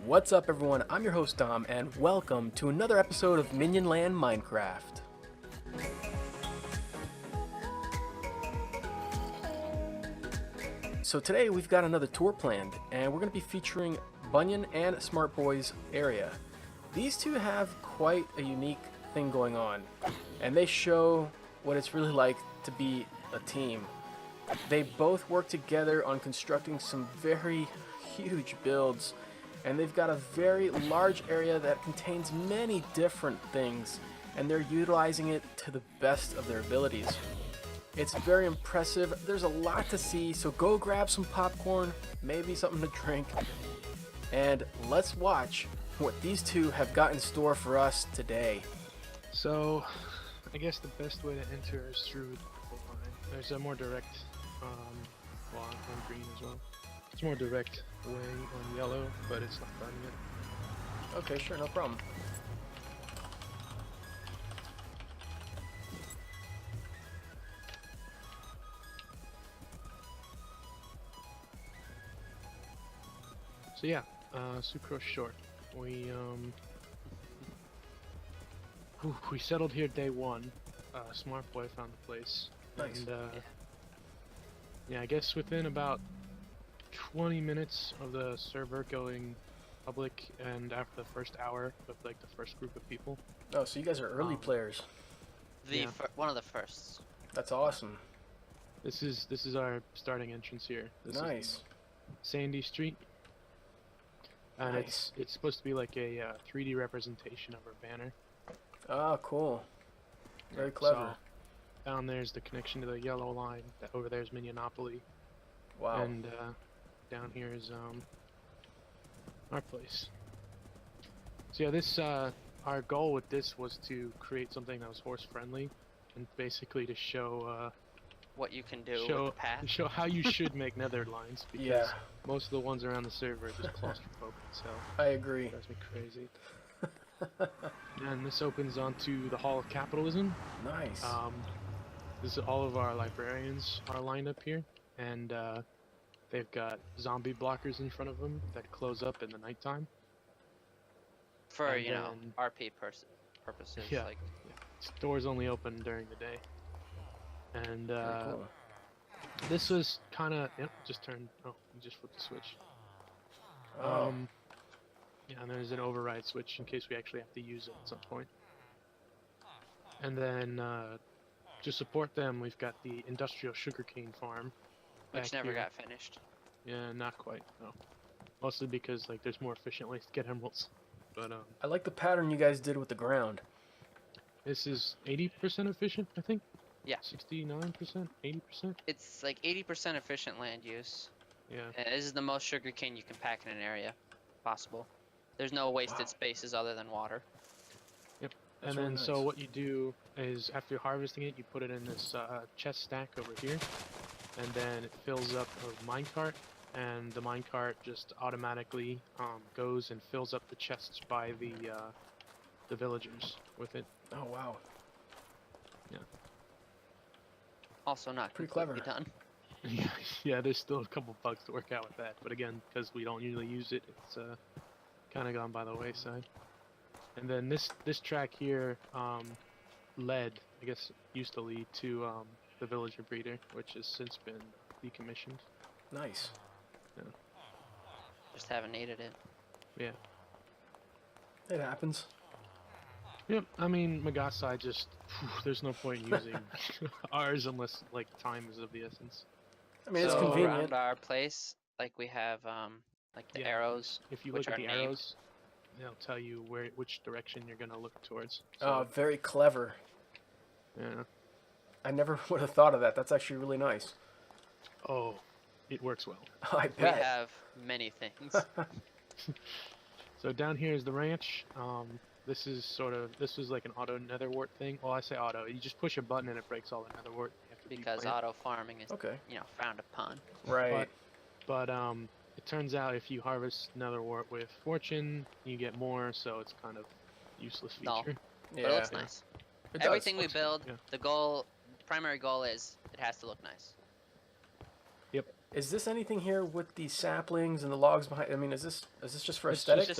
What's up everyone, I'm your host Dom, and welcome to another episode of Minionland Minecraft. So today we've got another tour planned, and we're going to be featuring Bunyan and Smartboy's area. These two have quite a unique thing going on, and they show what it's really like to be a team. They both work together on constructing some very huge builds, and they've got a very large area that contains many different things, and they're utilizing it to the best of their abilities. It's very impressive. There's a lot to see, so go grab some popcorn, maybe something to drink, and let's watch what these two have got in store for us today. So, I guess the best way to enter is through the purple line. There's a more direct, well, on green as well. It's more direct way on yellow, but it's not done yet. Okay, sure, no problem. So yeah, sucrose short. We settled here day one. Smartboy found the place. Nice. And yeah, I guess within about 20 minutes of the server going public, and after the first hour with like the first group of people. Oh, so you guys are early players. One of the firsts. That's awesome. This is our starting entrance here. This Nice. is Sandy Street, and Nice. it's supposed to be like a 3D representation of our banner. Oh, cool. Very clever. So, down there's the connection to the yellow line. That over there's Minionopoly, Wow. and down here is our place. So yeah, this our goal with this was to create something that was horse friendly, and basically to show What you can do with show the path. show how you should make nether lines, because Yeah. most of the ones around the server are just claustrophobic, so I agree. it drives me crazy. And this opens onto the Hall of Capitalism. Nice. This is all of our librarians are lined up here, and they've got zombie blockers in front of them that close up in the nighttime. For, and you know, then- RP purposes. Yeah. Like, Stores only open during the day. And Very cool. this was kind of just turned. Oh, you just flipped the switch. Oh. Yeah, and there's an override switch in case we actually have to use it at some point. And then to support them, we've got the industrial sugarcane farm. which back never here. got finished. Yeah, not quite. No, mostly because like there's more efficient ways to get emeralds. But I like the pattern you guys did with the ground. this is 80% efficient, I think. Yeah. 69%, 80%. It's like 80% efficient land use. Yeah. And this is the most sugarcane you can pack in an area possible. There's no wasted Wow. spaces other than water. That's That's and really then so nice. what you do is after harvesting it, you put it in this chest stack over here, and then it fills up a minecart, and the minecart just automatically goes and fills up the chests by the villagers with it. Oh, wow. Also not Pretty completely clever. done. Yeah, there's still a couple bugs to work out with that, but again, because we don't usually use it, it's kind of gone by the wayside. And then this track here led, I guess, used to lead to the villager breeder, which has since been decommissioned. Nice. Just haven't needed it. Yeah. It happens. Yep. I mean, Magasai just there's no point in using ours unless like time is of the essence. I mean, it's So convenient. around our place, like we have like the Yeah. arrows. If you Which look at are the named. arrows, they'll tell you which direction you're gonna look towards. Oh, So, very clever. yeah. I never would have thought of that. That's actually really nice. Oh, it works well. I We bet. have many things. So down here is the ranch. This was like an auto nether wart thing. Well, I say auto. You just push a button and it breaks all the nether wart. You have to Because replant. auto farming is, Okay. you know, frowned upon. Right. But it turns out if you harvest nether wart with fortune, you get more. So it's kind of useless Dull. feature. Yeah. But it looks nice. It does. Everything we Looks good, build, yeah. the primary goal is it has to look nice. Yep. Is this anything here with the saplings and the logs behind? I mean, is this just for It's aesthetics? just,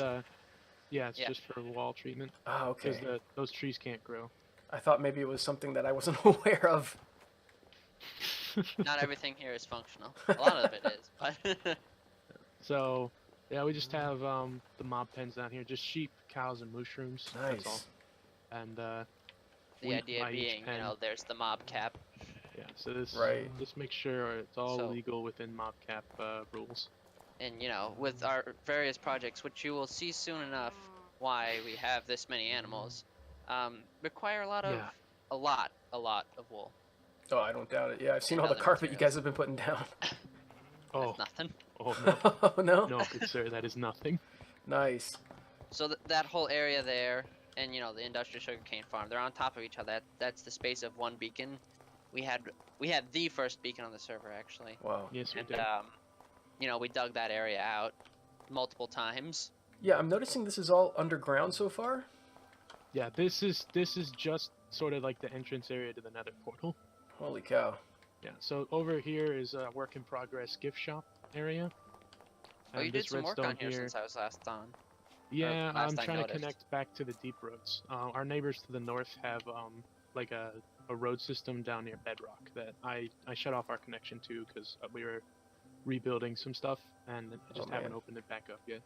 yeah, it's Yeah. just for wall treatment. Ah, Because okay. those trees can't grow. I thought maybe it was something that I wasn't aware of. Not everything here is functional. A lot of it is, but So, yeah, we just have the mob pens down here. Just sheep, cows, and mushrooms. That's all. Nice. And the we idea buy each being, pen. there's the mob cap. Yeah, so this Right. just make sure it's all So- legal within mob cap rules. And with our various projects, which you will see soon enough, why we have this many animals, require a lot of Yeah. a lot of wool. Oh, I don't doubt it. Yeah, I've seen And all the other carpet you materials. guys have been putting down. Oh, That's nothing. oh no, Oh, no? no, good sir, that is nothing. Nice. So that whole area there, and the industrial sugarcane farm, they're on top of each other. That's the space of one beacon. We had the first beacon on the server actually, Wow. Yes, we and do. we dug that area out multiple times. Yeah, I'm noticing this is all underground so far. Yeah, this is just sort of like the entrance area to the Nether portal. Holy cow. Yeah, so over here is a work in progress gift shop area. Oh, you And did this some work on redstone here since I was last on. Yeah, last I'm I trying noticed. to connect back to the deep roads. Our neighbors to the north have like a road system down near Bedrock that I shut off our connection to because we were rebuilding some stuff and just haven't man. opened it back up yet.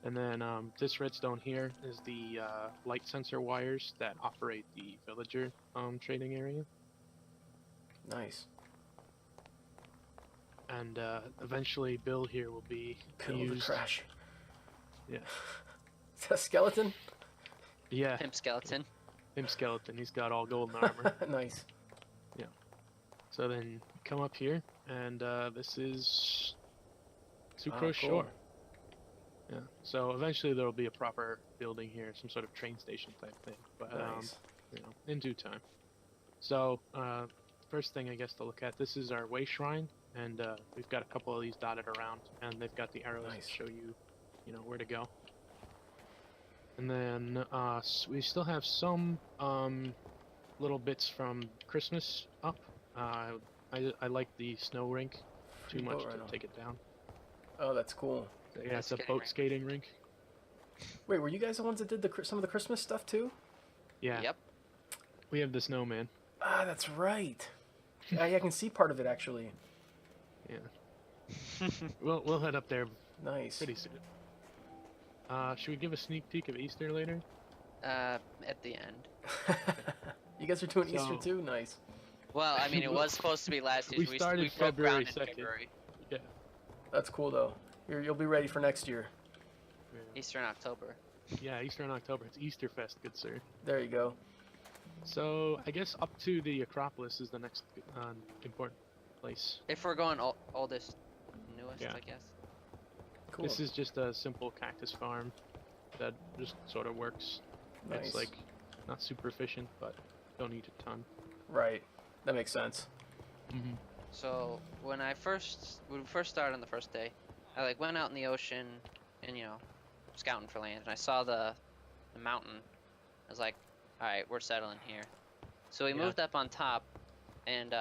And then this redstone here is the light sensor wires that operate the villager trading area. Nice. And eventually Bill here will be Kill the used. trash. Yeah. Is that a skeleton? Yeah, Pimp skeleton. him skeleton. He's got all golden armor. Nice. So then come up here, and this is Sucrose Ah, cool. Shore. Yeah. So eventually there will be a proper building here, some sort of train station type thing. But Nice. in due time. So first thing I guess to look at, this is our way shrine, and we've got a couple of these dotted around, and they've got the arrows Nice. to show you, where to go. And then we still have some little bits from Christmas up. I like the snow rink too much boat to rental. take it down. Oh, that's cool. So, yeah, it's a skating boat rink. skating rink. Wait, were you guys the ones that did some of the Christmas stuff too? Yeah, Yep. we have the snowman. Ah, that's right. I can see part of it actually. Yeah, we'll head up there Nice. pretty soon. Should we give a sneak peek of Easter later? At the end. You guys are doing Easter So- too? Nice. Well, I mean, it was supposed to be last year. We started we broke February ground in 2nd. February. Yeah. That's cool though. You'll be ready for next year. Easter in October. Yeah, Easter in October. It's Easter Fest, good sir. There you go. So I guess up to the Acropolis is the next important place. If we're going oldest, newest, Yeah. I guess. Cool. This is just a simple cactus farm that just sort of works. Nice. It's like not super efficient, but don't need a ton. Right. That makes sense. Mm-hmm. So when we first started on the first day, I went out in the ocean and scouting for land, and I saw the mountain. I was like, all right, we're settling here. So we Yeah. moved up on top, and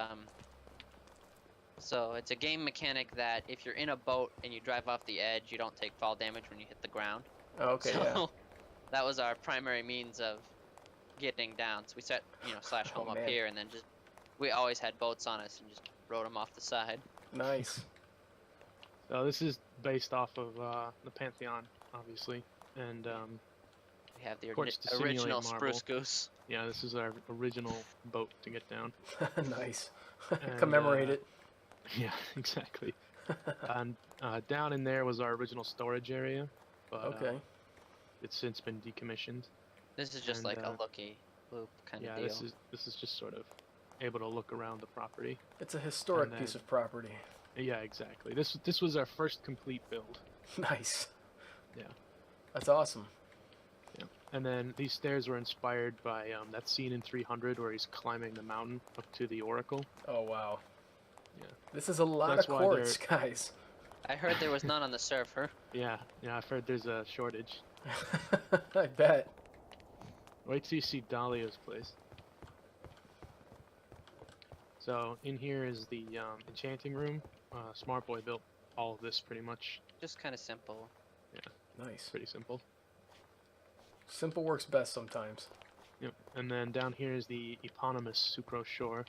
so it's a game mechanic that if you're in a boat and you drive off the edge, you don't take fall damage when you hit the ground. Oh, okay. so Yeah. that was our primary means of getting down. So we set slash home Oh, up man. here, and then we always had boats on us and just rode them off the side. Nice. So this is based off of the Pantheon, obviously, and We have the Of course, to simulate original marble. spruce goose. yeah, this is our original boat to get down. Nice. And, Commemorate it. Yeah, exactly. And down in there was our original storage area, but Okay. it's since been decommissioned. This is just and, like a looky loop kind Yeah, of deal. this is just sort of able to look around the property. It's a historic and piece then- of property. Yeah, exactly. This was our first complete build. Nice. Yeah. That's awesome. Yeah. And then these stairs were inspired by that scene in 300 where he's climbing the mountain up to the Oracle. Oh wow. Yeah. This is a lot That's of why quartz, guys. I heard there was none on the server. Yeah, I've heard there's a shortage. I bet. Wait till you see Dahlia's place. So in here is the enchanting room, Smartboy built all of this pretty much. Just kind of simple. Nice. Pretty simple. Simple works best sometimes. Yep. And then down here is the eponymous sucrose shore.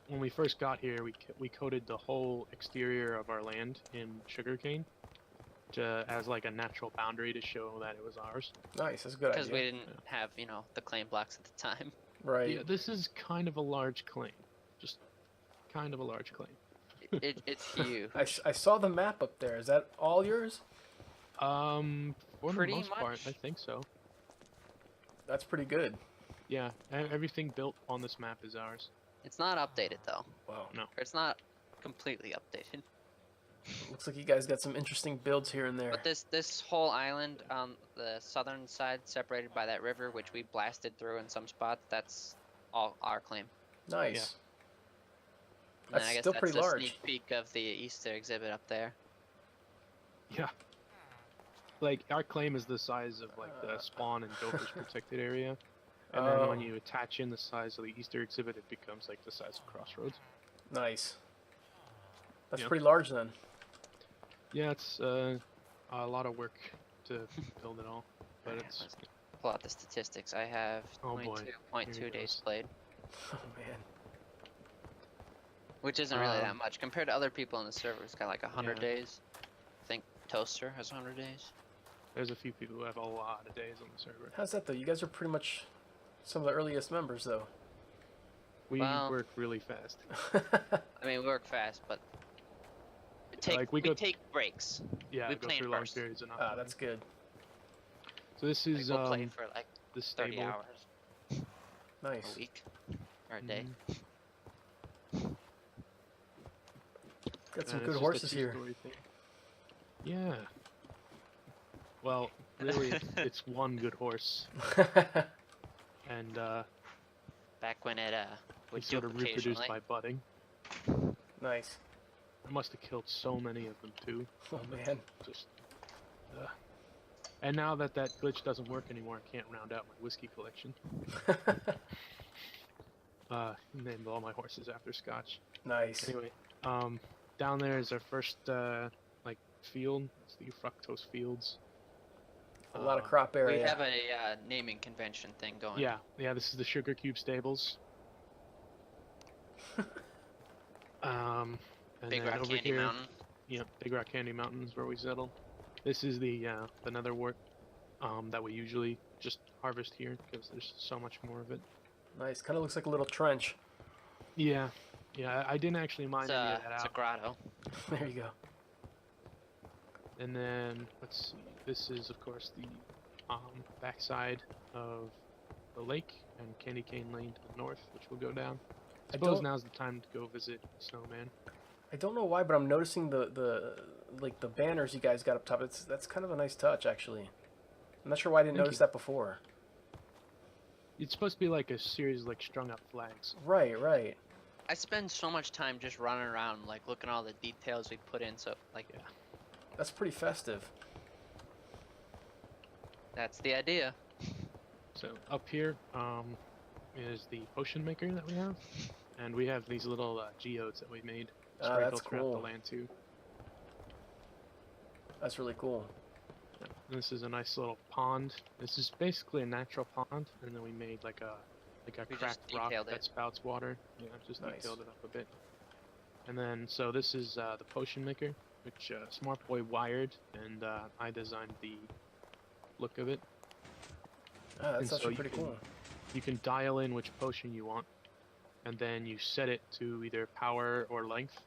When we first got here, we coated the whole exterior of our land in sugarcane as like a natural boundary to show that it was ours. Nice, that's a good idea. Because we didn't have, you know, the claim blocks at the time. Right. Yeah, this is kind of a large claim. Just kind of a large claim. It's huge. I saw the map up there. Is that all yours? For Pretty the most part, much. I think so. That's pretty good. Yeah, everything built on this map is ours. It's not updated though. Wow. No. Or it's not completely updated. Looks like you guys got some interesting builds here and there. But this whole island on the southern side, separated by that river, which we blasted through in some spots, that's all our claim. Nice. And That's I guess still that's pretty a large. sneak peek of the Easter exhibit up there. Yeah. Like, our claim is the size of, like, the spawn and Joker's protected area. And then when you attach in the size of the Easter exhibit, it becomes, like, the size of Crossroads. Nice. That's Yep. pretty large then. Yeah, it's a lot of work to build it all. But Alright, it's... let's pull out the statistics. I have Oh boy. 22.2 Here it days goes. played, Oh man. which isn't really that Um, much. Compared to other people in the server, it's got like 100 Yeah. days. I think Toaster has 100 days. There's a few people who have a lot of days on the server. How's that though? You guys are pretty much some of the earliest members though. We Well- work really fast. I mean, we work fast, but Like, we we go- take breaks. Yeah, We go plan through long first. periods of not Ah, playing. that's good. So this Like, is we'll play for like the 30 stable. hours Nice. a week or a day. Mhm. Got some And good it's just a horses here. two-story thing. Yeah. Well, really, it's one good horse, and Back when it we would sort do of reproduced occasionally. by budding. Nice. I must have killed so many of them too. Oh man. Just. And now that glitch doesn't work anymore, I can't round out my whiskey collection. Named all my horses after Scotch. Nice. Anyway, down there is our first like field. It's the fructose fields. A lot of Um, crop We area. have a naming convention thing going. Yeah, this is the Sugar Cube stables. And Big then Rock over Candy here, Mountain. yeah, Big Rock Candy Mountain is where we settle. This is the nether wart that we usually just harvest here because there's so much more of it. Nice. Kind of looks like a little trench. Yeah, I didn't actually mine It's any a, of that it's a out. grotto. There you go. And then let's see, this is of course the backside of the lake and Candy Cane Lane to the north, which we'll go down. I I suppose don't- now's the time to go visit Snowman. I don't know why, but I'm noticing the like the banners you guys got up top. That's kind of a nice touch actually. I'm not sure why I didn't Thank notice you. that before. It's supposed to be like a series of like strung up flags. Right, right. I spend so much time just running around, like looking at all the details we put in. So, like, Yeah. That's pretty festive. that's the idea. So up here is the potion maker that we have, and we have these little geodes that we made Ah, sprinkled that's throughout cool. the land too. That's really cool. Yeah. And this is a nice little pond. This is basically a natural pond, and then we made like a We just cracked rock detailed that it. spouts water. Yeah, just Nice. detailed it up a bit. And then so this is the potion maker, which Smartboy wired, and I designed the look of it. Ah, that's And so actually you pretty can- cool. You can dial in which potion you want, and then you set it to either power or length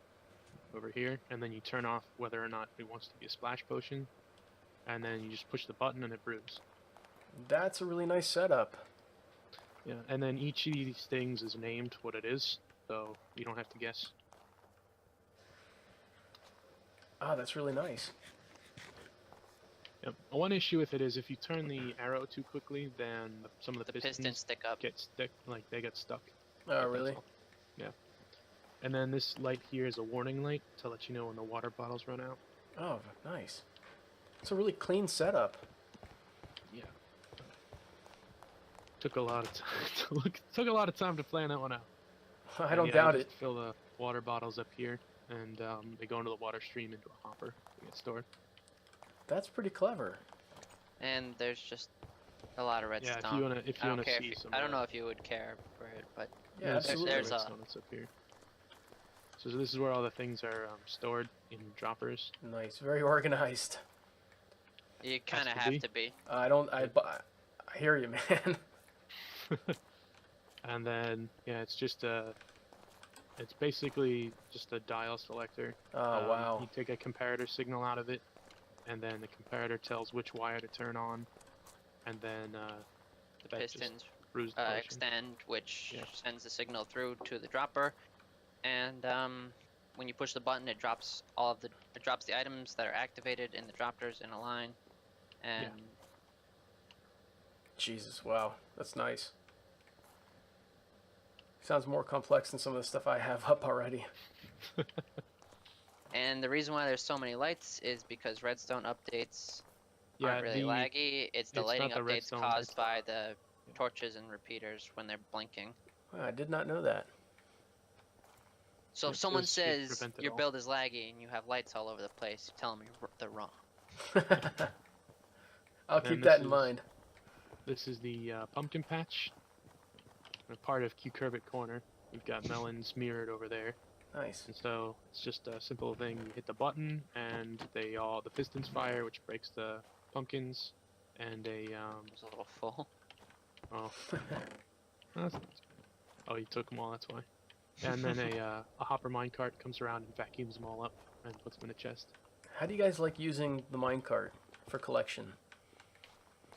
over here, and then you turn off whether or not it wants to be a splash potion, and then you just push the button and it brews. That's a really nice setup. Yeah, and then each of these things is named what it is, so you don't have to guess. Ah, that's really nice. Yep. One issue with it is if you turn the arrow too quickly, then some of the, The pistons stick up. get stuck, like they get stuck. Oh, That's really? all. Yeah. And then this light here is a warning light to let you know when the water bottles run out. Oh, nice. It's a really clean setup. Yeah. Took a lot of time took a lot of time to plan that one out. I And don't yeah, doubt just it. Fill the water bottles up here, and they go into the water stream into a hopper to get stored. That's pretty clever. And there's just a lot of redstone. Yeah, if you wanna see some. I don't know if you would care for it, but Yeah, absolutely. there's a. redstone that's up here. So this is where all the things are stored in droppers. Nice, very organized. You kind of to have be. to be. I hear you, man. And then it's just it's basically just a dial selector. Oh, wow. You take a comparator signal out of it, and then the comparator tells which wire to turn on, and then The that just pistons brews the potion. extend, which Yeah. sends the signal through to the dropper, and when you push the button, it drops the items that are activated in the droppers in a line, and Jesus, wow. That's nice. Sounds more complex than some of the stuff I have up already. and the reason why there's so many lights is because redstone updates aren't really laggy. It's the it's lighting not the updates redstone caused lights. by the torches and repeaters when they're blinking. Wow, I did not know that. So if It someone does says prevent it your all. build is laggy and you have lights all over the place, you tell them they're wrong. I'll And keep this that in is- mind. This is the pumpkin patch. A part of Cucurbit Corner. We've got melons mirrored over there. Nice. And so it's just a simple thing. You hit the button, and the pistons fire, which breaks the pumpkins, and It's a little full. oh, oh, you took them all. That's why. And then a hopper minecart comes around and vacuums them all up and puts them in a chest. How do you guys like using the minecart for collection?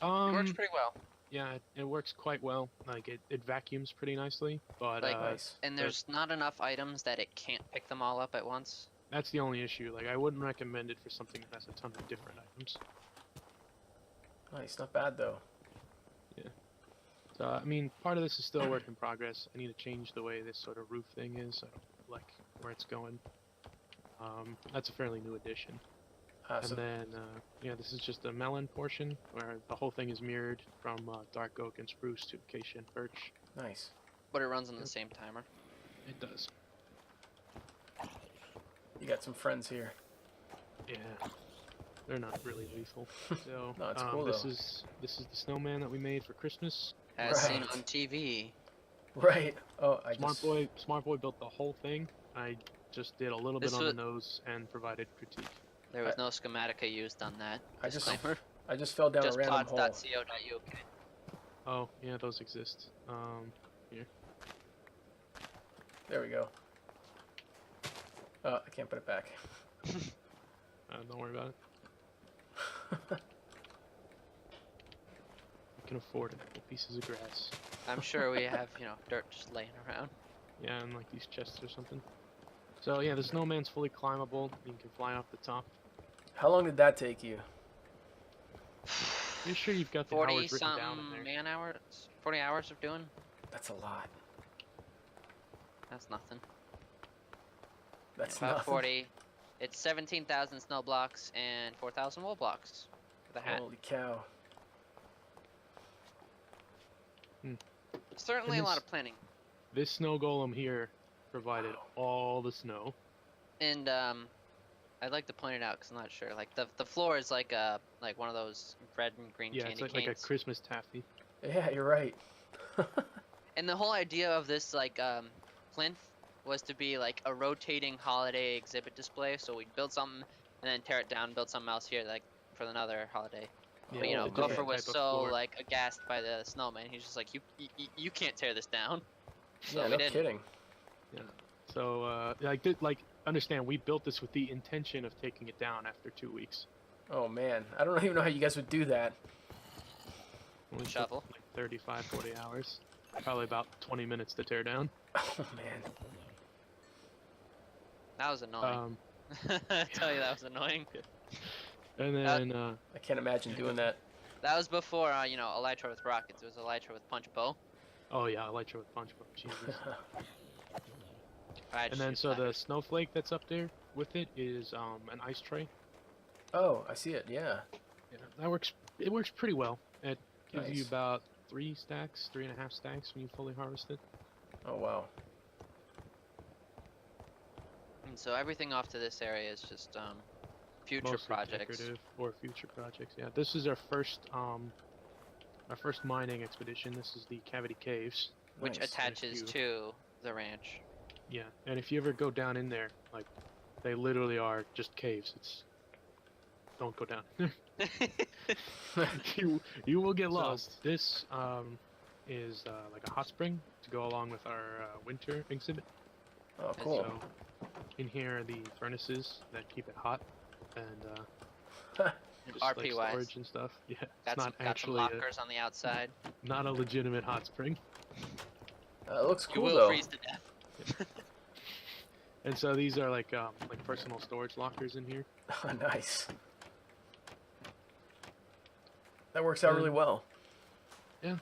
It works pretty well. Yeah, it works quite well. Like it vacuums pretty nicely, but Like, Nice. And there's not enough items that it can't pick them all up at once. that's the only issue. Like I wouldn't recommend it for something that has a ton of different items. Nice, not bad though. So I mean, part of this is still a work in progress. I need to change the way this sort of roof thing is. I don't like where it's going. That's a fairly new addition. And So then, this is just a melon portion where the whole thing is mirrored from dark oak and spruce to acacia and birch. nice. But it runs on the same timer. It does. You got some friends here. Yeah. They're not really lethal. So No, it's cool, this though. is the snowman that we made for Christmas. As seen Right. on TV. Right. Oh, I just... Smartboy built the whole thing. I just did a little bit This on the was- nose and provided critique. There was no schematica used on that. I just- Disclaimer. I just fell down Just a random hole. plots.co.uk. Oh, yeah, those exist. There we go. I can't put it back. Don't worry about it. You can afford it. The pieces of grass. I'm sure we have, dirt just laying around. Yeah, and like these chests or something. So yeah, the snowman's fully climbable. You can fly off the top. How long did that take you? Pretty sure you've got the 40 hours written down in something there. man hours? 40 hours of doing? That's a lot. That's nothing. That's About nothing. 40. It's 17,000 snow blocks and 4,000 wool blocks for the hat. Holy cow. Certainly a And lot this- of planning. This snow golem here provided all the snow. And I'd like to point it out because I'm not sure. Like the floor is like one of those red and green Yeah, it's candy like a canes. Christmas taffy. Yeah, you're right. And the whole idea of this plinth was to be like a rotating holiday exhibit display. So we'd build something and then tear it down, build something else here like for another holiday. Yeah, But Oh, a Gopher different was type of so floor. like aghast by the snowman. He's just like, you can't tear this down. So Yeah, we no didn't. kidding. So understand, we built this with the intention of taking it down after 2 weeks. Oh man, I don't even know how you guys would do that. Only took, Shovel. like 35, 40 hours. Probably about 20 minutes to tear down. Oh man. That was annoying. I tell you, that was annoying. And then I can't imagine doing that. That was before elytra with rockets. It was elytra with punch bow. oh yeah, elytra with punch bow. Jesus. I And just then used so the ladders. snowflake that's up there with it is an ice tray. Oh, I see it. Yeah. Yeah, that works. It works pretty well. It gives you Nice. about 3 stacks, 3.5 stacks when you fully harvest it. Oh wow. So everything off to this area is just future Mostly projects. decorative or future projects. Yeah, this is our first mining expedition. This is the Cavity Caves. Which Nice. attaches you- to the ranch. Yeah, and if you ever go down in there, like, they literally are just caves. Don't go down. you will get So- lost. This is like a hot spring to go along with our winter exhibit. Oh, cool. So in here are the furnaces that keep it hot and just RP like wise, storage and stuff. Yeah, it's got not some actually lockers on the outside. not a legitimate hot spring. It looks You cool will though. freeze to death. And so these are like personal storage lockers in here. Nice. That works out really well. And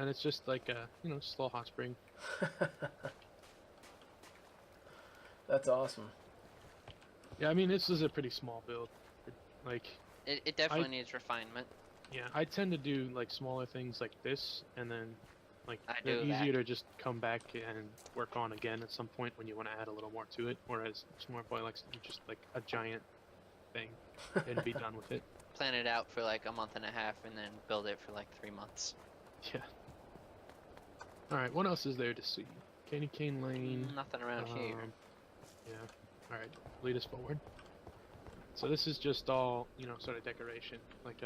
it's just like a just a little hot spring. That's awesome. Yeah, I mean this is a pretty small build. Like It definitely needs refinement. yeah, I tend to do like smaller things like this, and then like I they're do that. easier to just come back and work on again at some point when you want to add a little more to it. Whereas Smartboy likes to do just like a giant thing and be done with it. Plan it out for like a month and a half and then build it for like 3 months. Yeah. All right, what else is there to see? Candy Cane Lane. Nothing around here. Yeah. All right, lead us forward. So this is just all sort of decoration, like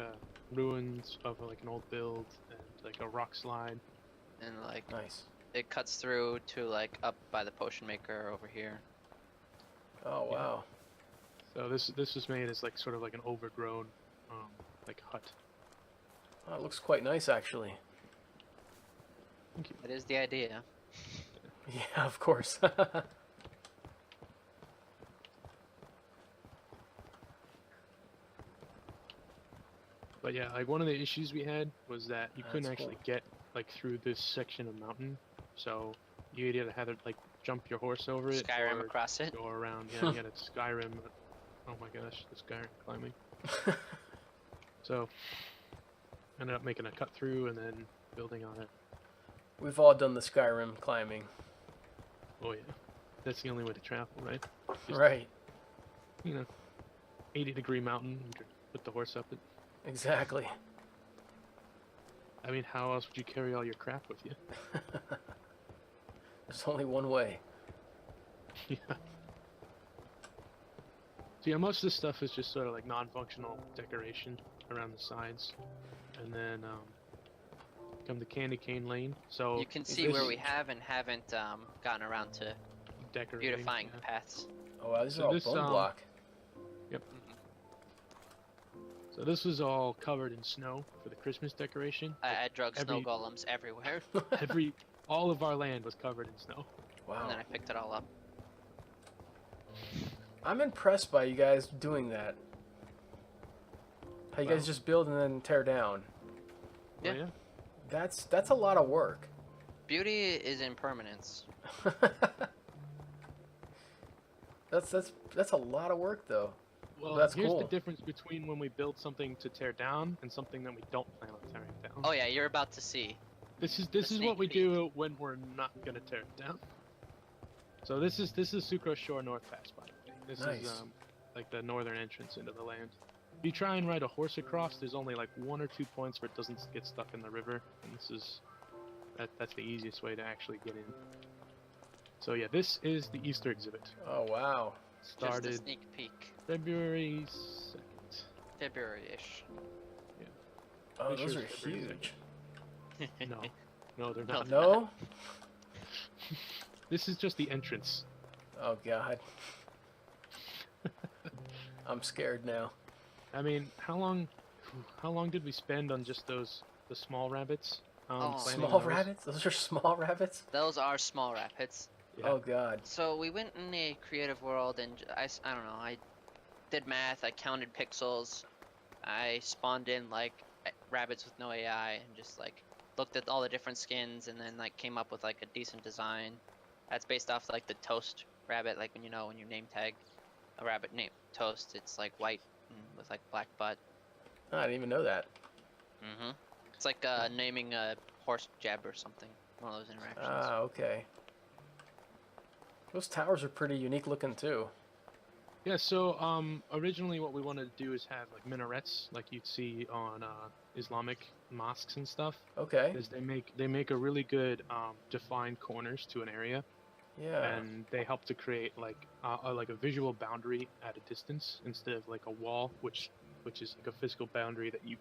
ruins of like an old build and like a rock slide. And like Nice. it cuts through to like up by the potion maker over here. Oh, Yeah. wow. So this was made as like sort of like an overgrown like hut. Oh, it looks quite nice, actually. Thank you. That is the idea. Yeah, of course. But yeah, like one of the issues we had was that you couldn't That's actually cool. get like through this section of mountain. So you either had to like jump your horse over it Skyrim or across it. go around. Yeah, you had a Skyrim. Oh my gosh, the Skyrim climbing. So ended up making a cut through and then building on it. We've all done the Skyrim climbing. Oh yeah, that's the only way to travel, right? Just, Right. 80-degree mountain. You could put the horse up it. Exactly. I mean, how else would you carry all your crap with you? There's only one way. Yeah. So yeah, most of this stuff is just sort of like non-functional decoration around the sides, and then come to Candy Cane Lane. So You can is see where this- we have and haven't gotten around to decorating. beautifying yeah. the paths. Oh, wow, this is So all this, bone block. So this was all covered in snow for the Christmas decoration. I drug snow every- golems everywhere, All of our land was covered in snow. and Wow. then I picked it all up. I'm impressed by you guys doing that. How you guys Well- just build and then tear down. Yeah. Oh, yeah. That's a lot of work. Beauty is impermanence. that's a lot of work though. Well, That's here's cool. the difference between when we build something to tear down and something that we don't plan on tearing down. Oh yeah, you're about to see. This is sneak what we peek. do when we're not gonna tear it down. So this is Sucrose Shore North Pass, by the way. This Nice. is like the northern entrance into the land. If you try and ride a horse across, there's only like 1 or 2 points where it doesn't get stuck in the river, and this is that's the easiest way to actually get in. So yeah, this is the Easter exhibit. Oh wow. Just a Started sneak peek. February 2nd. February-ish. Oh, Pretty those sure are it's February huge. No, they're No, not. No? This is just the entrance. Oh god. I'm scared now. I mean, how long did we spend on just the small rabbits? Oh. planning Small those? rabbits? Those are small rabbits? Those are small rapids. Yeah. Oh god. So we went in a creative world, and I don't know. I did math. I counted pixels. I spawned in like rabbits with no AI, and just like looked at all the different skins, and then like came up with like a decent design. That's based off like the toast rabbit, like when you name tag a rabbit named Toast, it's like white and with like black butt. I didn't even know that. It's like naming a horse Jeb or something. One of those interactions. Ah, okay. Those towers are pretty unique looking too. Yeah, so originally what we wanted to do is have like minarets, like you'd see on Islamic mosques and stuff, Okay. because they make a really good defined corners to an area, Yeah. and they help to create like a visual boundary at a distance instead of like a wall, which is like a physical boundary that you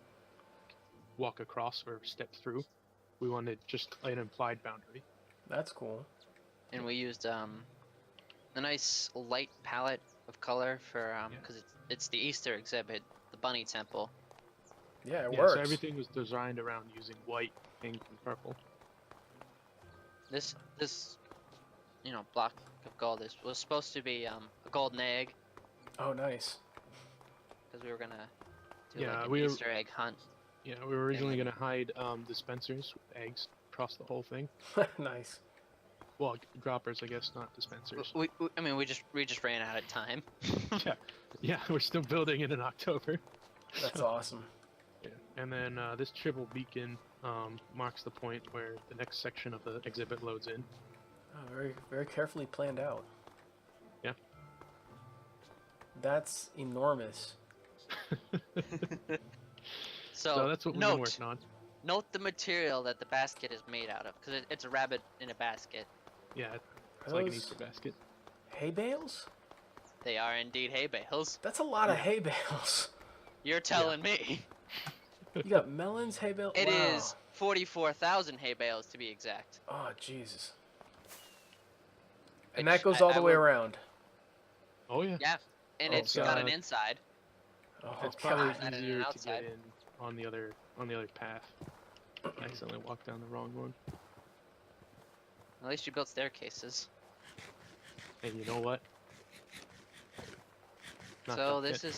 walk across or step through. We wanted just an implied boundary. That's cool. And we used a nice light palette of color for because it's the Easter exhibit, the bunny temple. Yeah, it Yeah, works. so everything was designed around using white, pink, and purple. This block of gold was supposed to be a golden egg Oh, nice. because we were gonna do Yeah, like an we were- Easter egg hunt. Yeah, we were originally gonna hide dispensers with eggs across the whole thing. Nice. Well, droppers, I guess, not dispensers. I mean, we just ran out of time. Yeah, we're still building it in October. That's awesome. Yeah. And then this triple beacon marks the point where the next section of the exhibit loads in. Oh, very, very carefully planned out. Yeah. That's enormous. So that's what we've been working on. Note the material that the basket is made out of, because it's a rabbit in a basket. Yeah, Are it's like an those Easter basket. hay bales? They are indeed hay bales. That's a lot of hay bales. You're telling me. You got melons, hay bales? It Wow. is 44,000 hay bales to be exact. Oh, Jesus. And Which that goes I- all I the way would- around. Oh yeah. Yeah, and Oh, it's got an God. inside. Oh, It's God. probably God. easier to Outside. get in on the other path. I accidentally walked down the wrong one. At least you built staircases. And you know what? Not So done this yet. is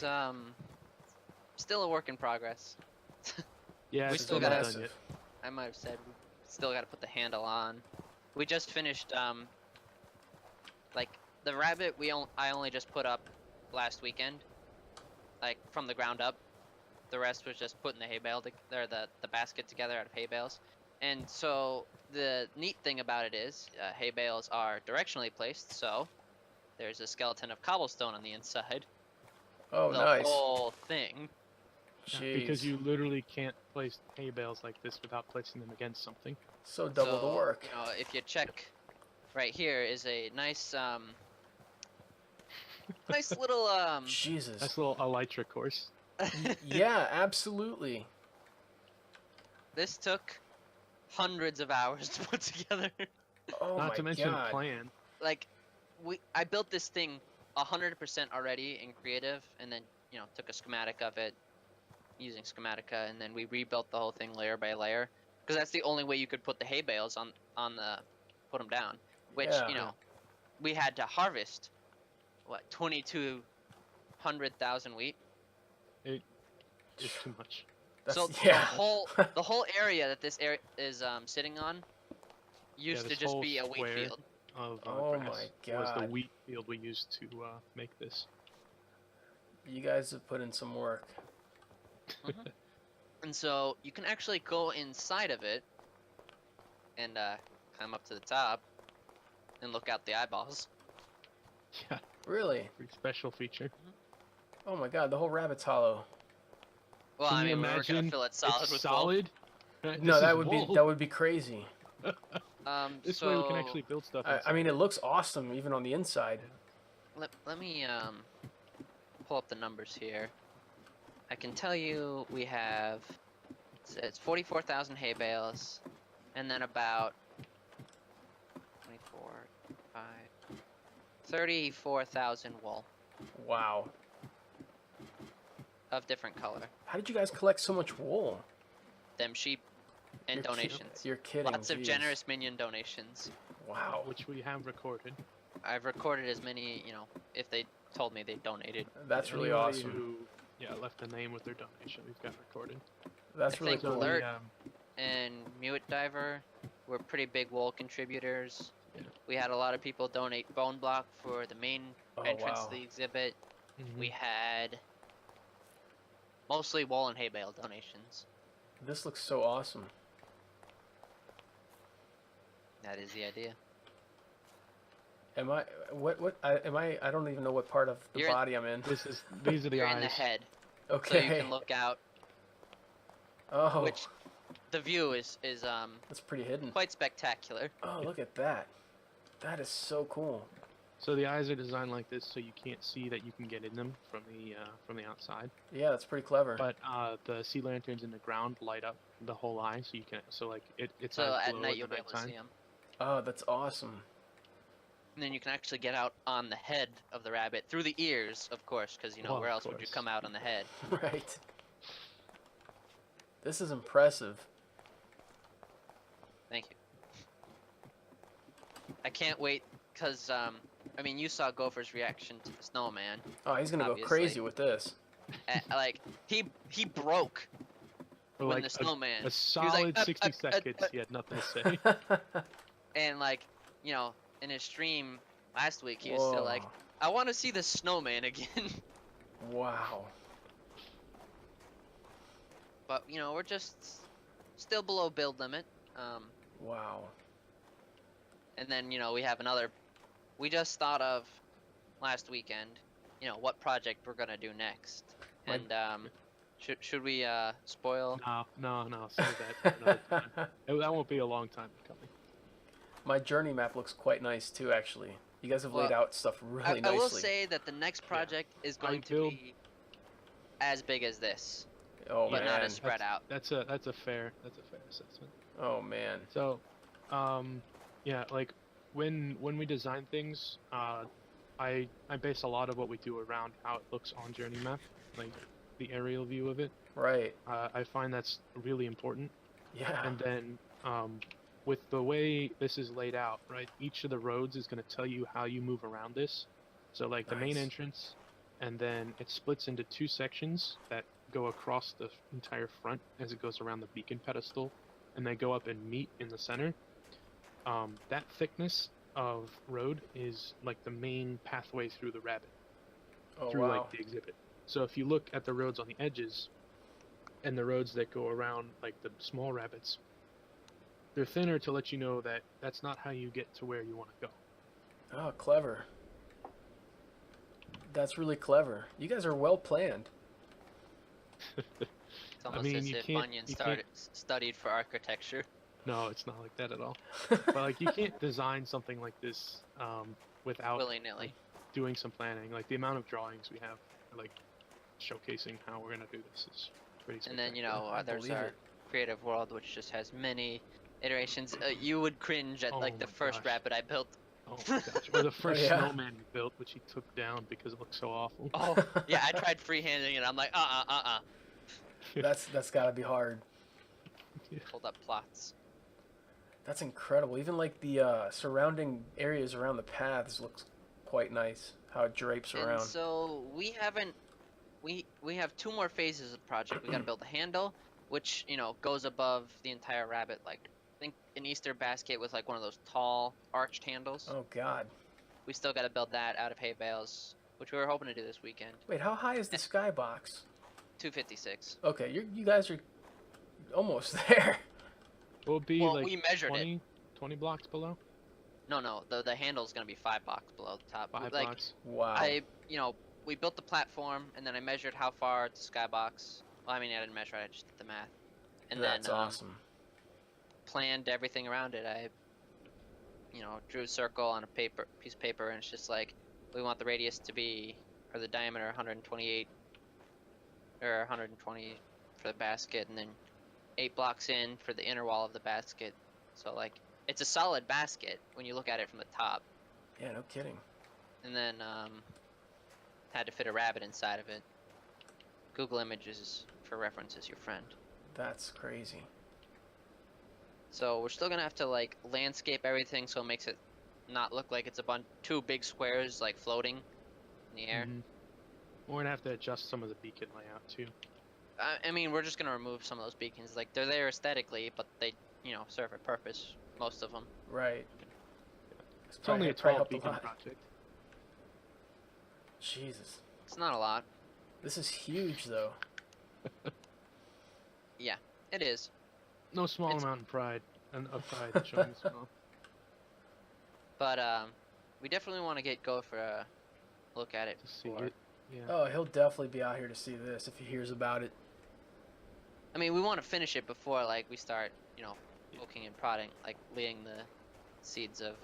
still a work in progress. Yeah, we it's still not gotta- done yet. I might have said we still got to put the handle on. We just finished like the rabbit I only just put up last weekend, like from the ground up. The rest was just putting the hay bale the basket together out of hay bales. And so the neat thing about it is hay bales are directionally placed, so there's a skeleton of cobblestone on the inside. Oh, The nice. whole thing. Jeez. Because you literally can't place hay bales like this without placing them against something. So double the So, work. You know, if you check right here is a nice nice little Jesus. Nice little elytra course. Yeah, absolutely. This took hundreds of hours to put together. Oh Not my to mention God. plan. Like I built this thing 100% already in creative, and then took a schematic of it using Schematica, and then we rebuilt the whole thing layer by layer, because that's the only way you could put the hay bales put them down, which Yeah. we had to harvest 2,200,000 wheat. It's too much. That's, So yeah. the whole area that this area is sitting on used to this just whole be a wheat square field. Of Oh grass my was the God. wheat field we used to make this. You guys have put in some work. And so you can actually go inside of it and climb up to the top and look out the eyeballs. Yeah, Really? pretty special feature. Oh my God, the whole rabbit's hollow. Well, Can I you mean, we were gonna imagine fill it solid it's with solid. Right? No, This that is would wool. be crazy. wool. This way we can actually build stuff. I mean, it looks awesome even on the inside. Let me pull up the numbers here. I can tell you we have it's 44,000 hay bales, and then about 24, 5, 34,000 wool Wow. of different color. How did you guys collect so much wool? Them sheep and You're ki- donations. You're kidding. Lots of jeez. generous minion donations. Wow. which we have recorded. I've recorded as many, if they told me they donated. That's really Anybody awesome. Who, left a name with their donation. We've got recorded. That's I really think cool. Alert- We, And Mewit Diver were pretty big wool contributors. Yeah. We had a lot of people donate bone block for the main Oh, entrance wow. to the exhibit. mhm. We had mostly wool and hay bale donations. This looks so awesome. That is the idea. Am I am I don't even know what part of the You're in- body I'm in. These are the You're eyes. in the head, Okay. so you can look out. Oh, Which the view is that's pretty hidden. quite spectacular. Oh, look at that. That is so cool. So the eyes are designed like this, so you can't see that you can get in them from the outside. Yeah, that's pretty clever. But the sea lanterns in the ground light up the whole eye, so you can it's So eyes at glow night in you'll the be able to nighttime. see them. Oh, that's awesome. And then you can actually get out on the head of the rabbit through the ears, of course, because you know Well, where of else would you course. come out on the head? Right. This is impressive. Thank you. I can't wait, cause I mean you saw Gopher's reaction to the snowman. Oh, he's gonna go Obviously. crazy with this. Like he broke For when like the snowman. a solid 60 seconds, he had nothing to say. And like, you know, in his stream last week, he was still like, Whoa. I want to see the snowman again. Wow. But, you know, we're just still below build limit. Wow. And then, you know, we just thought of last weekend, you know, what project we're going to do next. Like- And, should we, spoil? No, save that for another time. That won't be a long time coming. My journey map looks quite nice too, actually. You guys have laid Well, out stuff really nicely. I will say that the next project is going to build- be as big as this, Oh but man. not as spread out. That's a fair assessment. Oh man. So, yeah, like when we design things, I base a lot of what we do around how it looks on journey map, like the aerial view of it. Right. I find that's really important. Yeah. And then with the way this is laid out, right, each of the roads is going to tell you how you move around this. So like the main Nice. entrance, and then it splits into two sections that go across the entire front as it goes around the beacon pedestal, and they go up and meet in the center. That thickness of road is like the main pathway through the rabbit, Oh through wow. like the exhibit. So if you look at the roads on the edges and the roads that go around like the small rabbits, they're thinner to let you know that that's not how you get to where you want to go. Oh, clever. That's really clever. You guys are well planned. It's almost mean, as you if can't- Bunyan you can't- studied for architecture. No, it's not like that at all. But like you can't design something like this without Willy-nilly. doing some planning. Like the amount of drawings we have, like showcasing how we're gonna do this is pretty. And then, you spectacular. know, I there's believe our it. creative world, which just has many iterations. You would cringe at Oh like the my first gosh. rabbit I built. Oh my gosh. Or the first yeah. snowman we built, which he took down because it looked so awful. Oh, yeah, I tried freehanding it. I'm like, That's gotta be hard. Pulled up plots. That's incredible. Even like the surrounding areas around the paths looks quite nice. How it drapes And around. so we haven't. We have two more phases of the project. We gotta build a handle, which, you know, goes above the entire rabbit. Like, I think an Easter basket with like one of those tall arched handles. Oh god. We still gotta build that out of hay bales, which we were hoping to do this weekend. Wait, how high is the skybox? 256. Okay, you guys are almost there. Will it be Well, like we measured it. 20 blocks below? No, the handle's gonna be 5 blocks below the top. 5 like, blocks. Wow. you know, we built the platform, and then I measured how far the skybox. Well, I mean, I didn't measure it. I just did the math. And That's then awesome. planned everything around it. I, you know, drew a circle on a piece of paper, and it's just like, we want the radius to be, or the diameter 128, or 120 for the basket, and then 8 blocks in for the inner wall of the basket. So like, it's a solid basket when you look at it from the top. Yeah, no kidding. And then had to fit a rabbit inside of it. Google Images for reference is your friend. That's crazy. So we're still gonna have to like landscape everything so it makes it not look like it's two big squares like floating in the air. Mhm. We're gonna have to adjust some of the beacon layout too. I mean, we're just gonna remove some of those beacons. Like, they're there aesthetically, but they, you know, serve a purpose. Most of them. Right. It's only a 12 beacon lot. project. Jesus. It's not a lot. This is huge though. It is. No small It's- amount of pride and of pride showing as well. But we definitely want to go for a look at it To see before. it. Yeah. Oh, he'll definitely be out here to see this if he hears about it. I mean, we want to finish it before like we start, you know, poking and prodding, like laying the seeds of,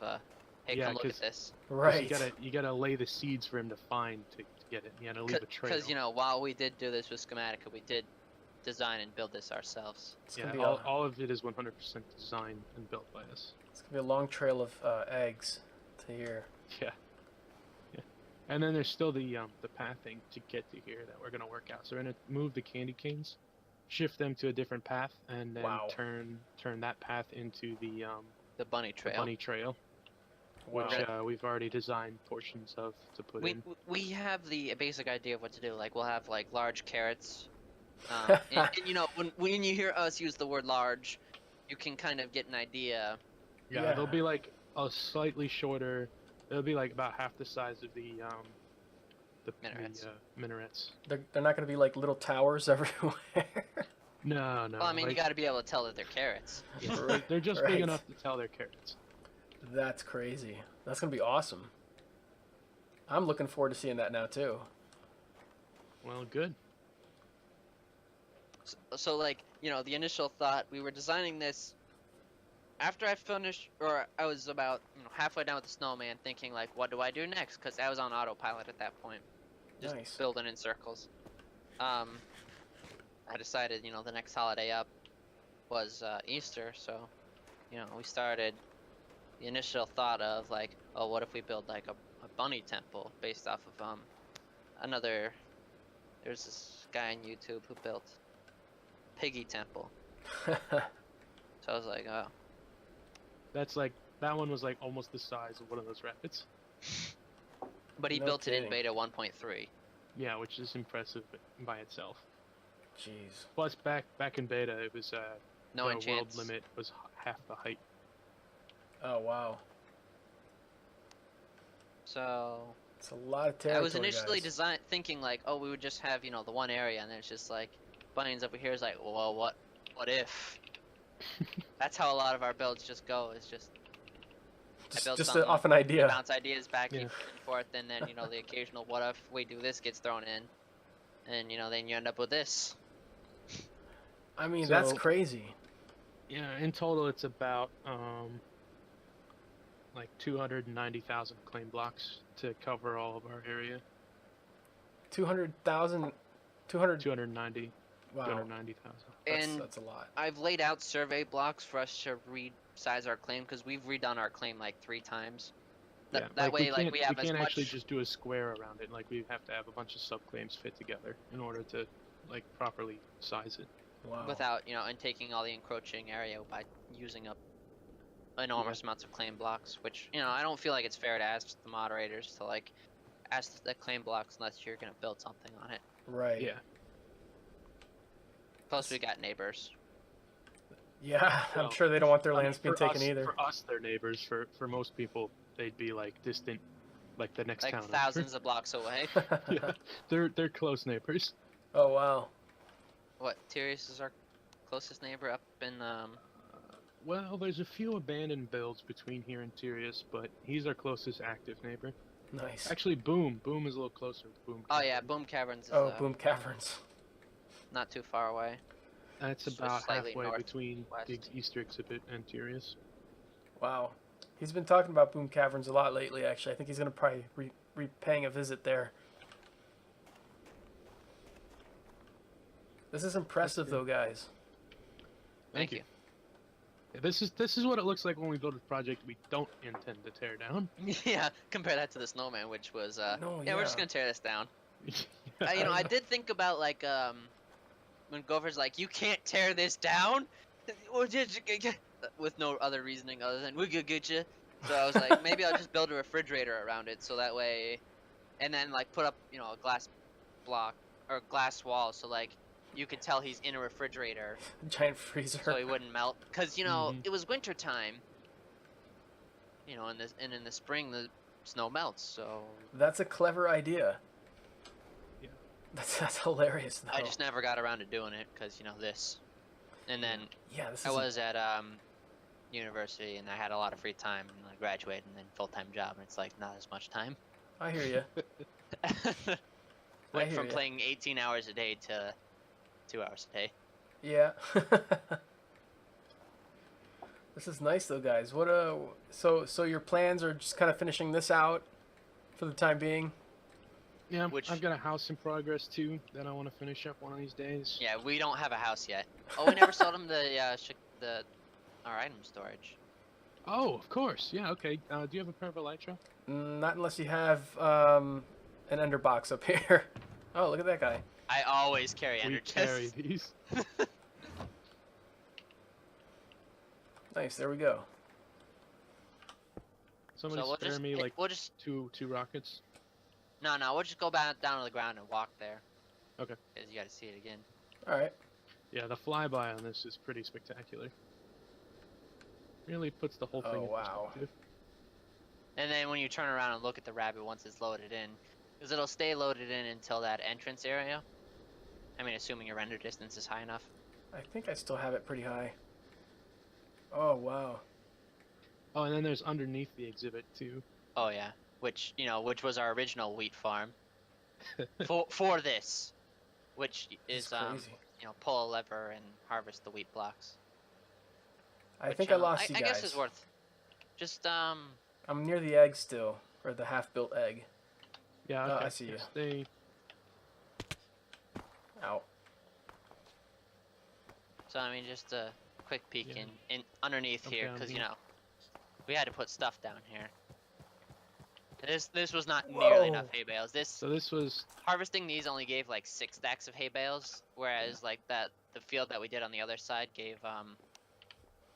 hey, Yeah, come look at 'cause- this. 'Cause Right. You gotta lay the seeds for him to find to get it. You gotta leave a trail. Because you know, while we did do this with Schematica, we did design and build this ourselves. It's Yeah, gonna be all of it is 100% designed and built by us. it's gonna be a long trail of eggs to here. Yeah. Yeah. And then there's still the pathing to get to here that we're gonna work out. So we're gonna move the candy canes, shift them to a different path, and then Wow. turn that path into the The bunny trail. bunny trail, Wow. which we've already designed portions of to put in. We have the basic idea of what to do. Like we'll have like large carrots, and you know when you hear us use the word large, you can kind of get an idea. Yeah, they'll be like a slightly shorter. They'll be like about half the size of the Minarets. minarets. They're not gonna be like little towers everywhere. No. Well, I mean, you like, got to be able to tell that they're carrots. they're just Right. big enough to tell they're carrots. That's crazy. That's gonna be awesome. I'm looking forward to seeing that now too. Well, good. So like, you know, the initial thought, we were designing this after I finished, or I was about, you know, halfway down with the snowman, thinking like, what do I do next? Because I was on autopilot at that point, just Nice. building in circles. I decided, you know, the next holiday up was Easter, so, you know, we started the initial thought of like, oh, what if we build like a bunny temple based off of there's this guy on YouTube who built piggy temple. So I was like, oh. That's like that one was like almost the size of one of those rabbits. But he No built it kidding. in beta 1.3. Yeah, which is impressive by itself. Jeez. Plus, back in beta, it was No the enchants. world limit was half the height. Oh wow. So It's a lot of I territory. was initially guys. thinking like, oh, we would just have, you know, the one area, and then it's just like, bunnies over here is like, well, what if? That's how a lot of our builds just go. Is just built Just something, off an idea. bounce ideas back Yeah. and forth, and then you know the occasional what if we do this gets thrown in, and you know then you end up with this. I mean, that's So- crazy. Yeah, in total, it's about like 290,000 claim blocks to cover all of our area. 200,000. 200. 290, Wow. 290,000. And That's a lot. I've laid out survey blocks for us to resize our claim because we've redone our claim like 3 times. Yeah, That way, like can't- we have as can't much. actually just do a square around it. Like we have to have a bunch of subclaims fit together in order to like properly size it. Wow. Without, you know, and taking all the encroaching area by using up enormous amounts of claim blocks, which, you know, I don't feel like it's fair to ask the moderators to, like, ask the claim blocks unless you're gonna build something on it. Right. Yeah. Plus, we got neighbors. Yeah, I'm Well, sure they don't want their I mean, lands being for taken us, either. For us, they're neighbors. For most people, they'd be like distant, like the next Like, town over. thousands of blocks away. Yeah, they're close neighbors. Oh wow. What, Tyrius is our closest neighbor up in, Well, there's a few abandoned builds between here and Tyrius, but he's our closest active neighbor. Nice. Actually, Boom is a little closer to Boom. oh yeah, Cavern. Boom Caverns is Oh, Boom Caverns. not too far away. That's Just about slightly halfway between northwest. the Easter exhibit and Tyrius. Wow. He's been talking about Boom Caverns a lot lately, actually. I think he's going to probably be paying a visit there. This is impressive, though, guys. Thank you. Yeah, this is what it looks like when we build a project we don't intend to tear down. Yeah, compare that to the snowman, which was, No, yeah, we're just yeah. gonna tear this down. You know, I did think about, like, when Gopher's like, you can't tear this down? With no other reasoning other than, we could get you. So I was like, maybe I'll just build a refrigerator around it, so that way, and then, like, put up, you know, a glass block, or glass wall, so, like, you could tell he's in a refrigerator, Giant freezer. so he wouldn't melt. Because, you know, Mhm. it was winter time, you know, and in the spring, the snow melts, so That's a clever idea. Yeah. That's hilarious, though. I just never got around to doing it, because, you know, this. And then Yeah, this is. I was at university, and I had a lot of free time, and like graduate and then full-time job, and it's like not as much time. I hear you. Went hear from ya. playing 18 hours a day to 2 hours a day. Yeah. This is nice though, guys. What so your plans are just kind of finishing this out for the time being? Yeah, Which- I've got a house in progress too that I want to finish up one of these days. Yeah, we don't have a house yet. Oh, we never sold him our item storage. Oh, of course. Yeah, okay. Do you have a pair of elytra? Not unless you have an ender box up here. Oh, look at that guy. I always carry We ender carry chests. these. Nice, there we go. Somebody So we'll spare just me like we'll just two rockets. no, we'll just go back down to the ground and walk there. Okay. Because you got to see it again. All right. Yeah, the flyby on this is pretty spectacular. Really puts the whole thing Oh, in wow. perspective. And then when you turn around and look at the rabbit once it's loaded in, because it'll stay loaded in until that entrance area. I mean, assuming your render distance is high enough. I think I still have it pretty high. Oh, wow. Oh, and then there's underneath the exhibit too. Oh yeah, which was our original wheat farm for this, which It's is crazy. pull a lever and harvest the wheat blocks. I Which, think I lost you I guys. guess is worth. Just I'm near the egg still, or the half-built egg. Yeah, Oh, okay. I see you. Stay. Ow. So I mean, just a quick peek Yeah. in underneath Okay, here, I'm because here. we had to put stuff down here. This was not nearly enough Whoa. hay bales. So this was Harvesting these only gave like 6 stacks of hay bales, whereas like the field that we did on the other side gave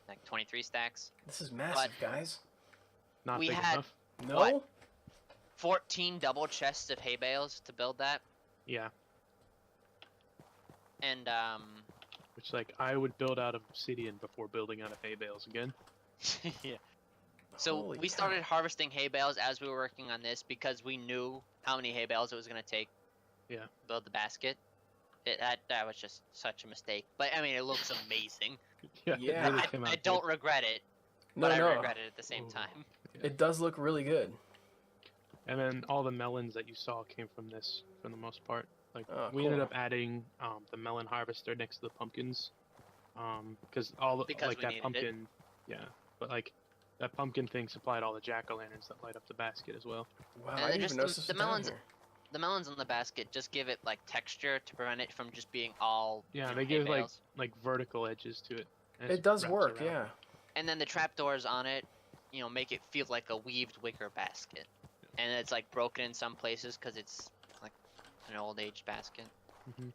like 23 stacks. This is massive, guys. not We big had- enough. No? What? 14 double chests of hay bales to build that, Yeah, and which like I would build out of obsidian before building out of hay bales again. yeah. So Holy we cow. started harvesting hay bales as we were working on this because we knew how many hay bales it was gonna take. Yeah. To build the basket. That was just such a mistake. But I mean, it looks amazing. Yeah, Yeah. it really came out I good. don't regret it, No, but I no. regret it at the same Ooh. time. It does look really good. And then all the melons that you saw came from this, for the most part. Like Oh, we ended cool. up adding the melon harvester next to the pumpkins, because all the Because like we that needed it. pumpkin, yeah. But like that pumpkin thing supplied all the jack-o'-lanterns that light up the basket as well. Wow, And I then didn't just even the- notice this the was down melons- here. The melons in the basket just give it like texture to prevent it from just being all Yeah, hay they give bales. like vertical edges to it. and It does wraps work, around. yeah. And then the trapdoors on it, make it feel like a weaved wicker basket. And it's like broken in some places because it's like an old aged basket. Mhm.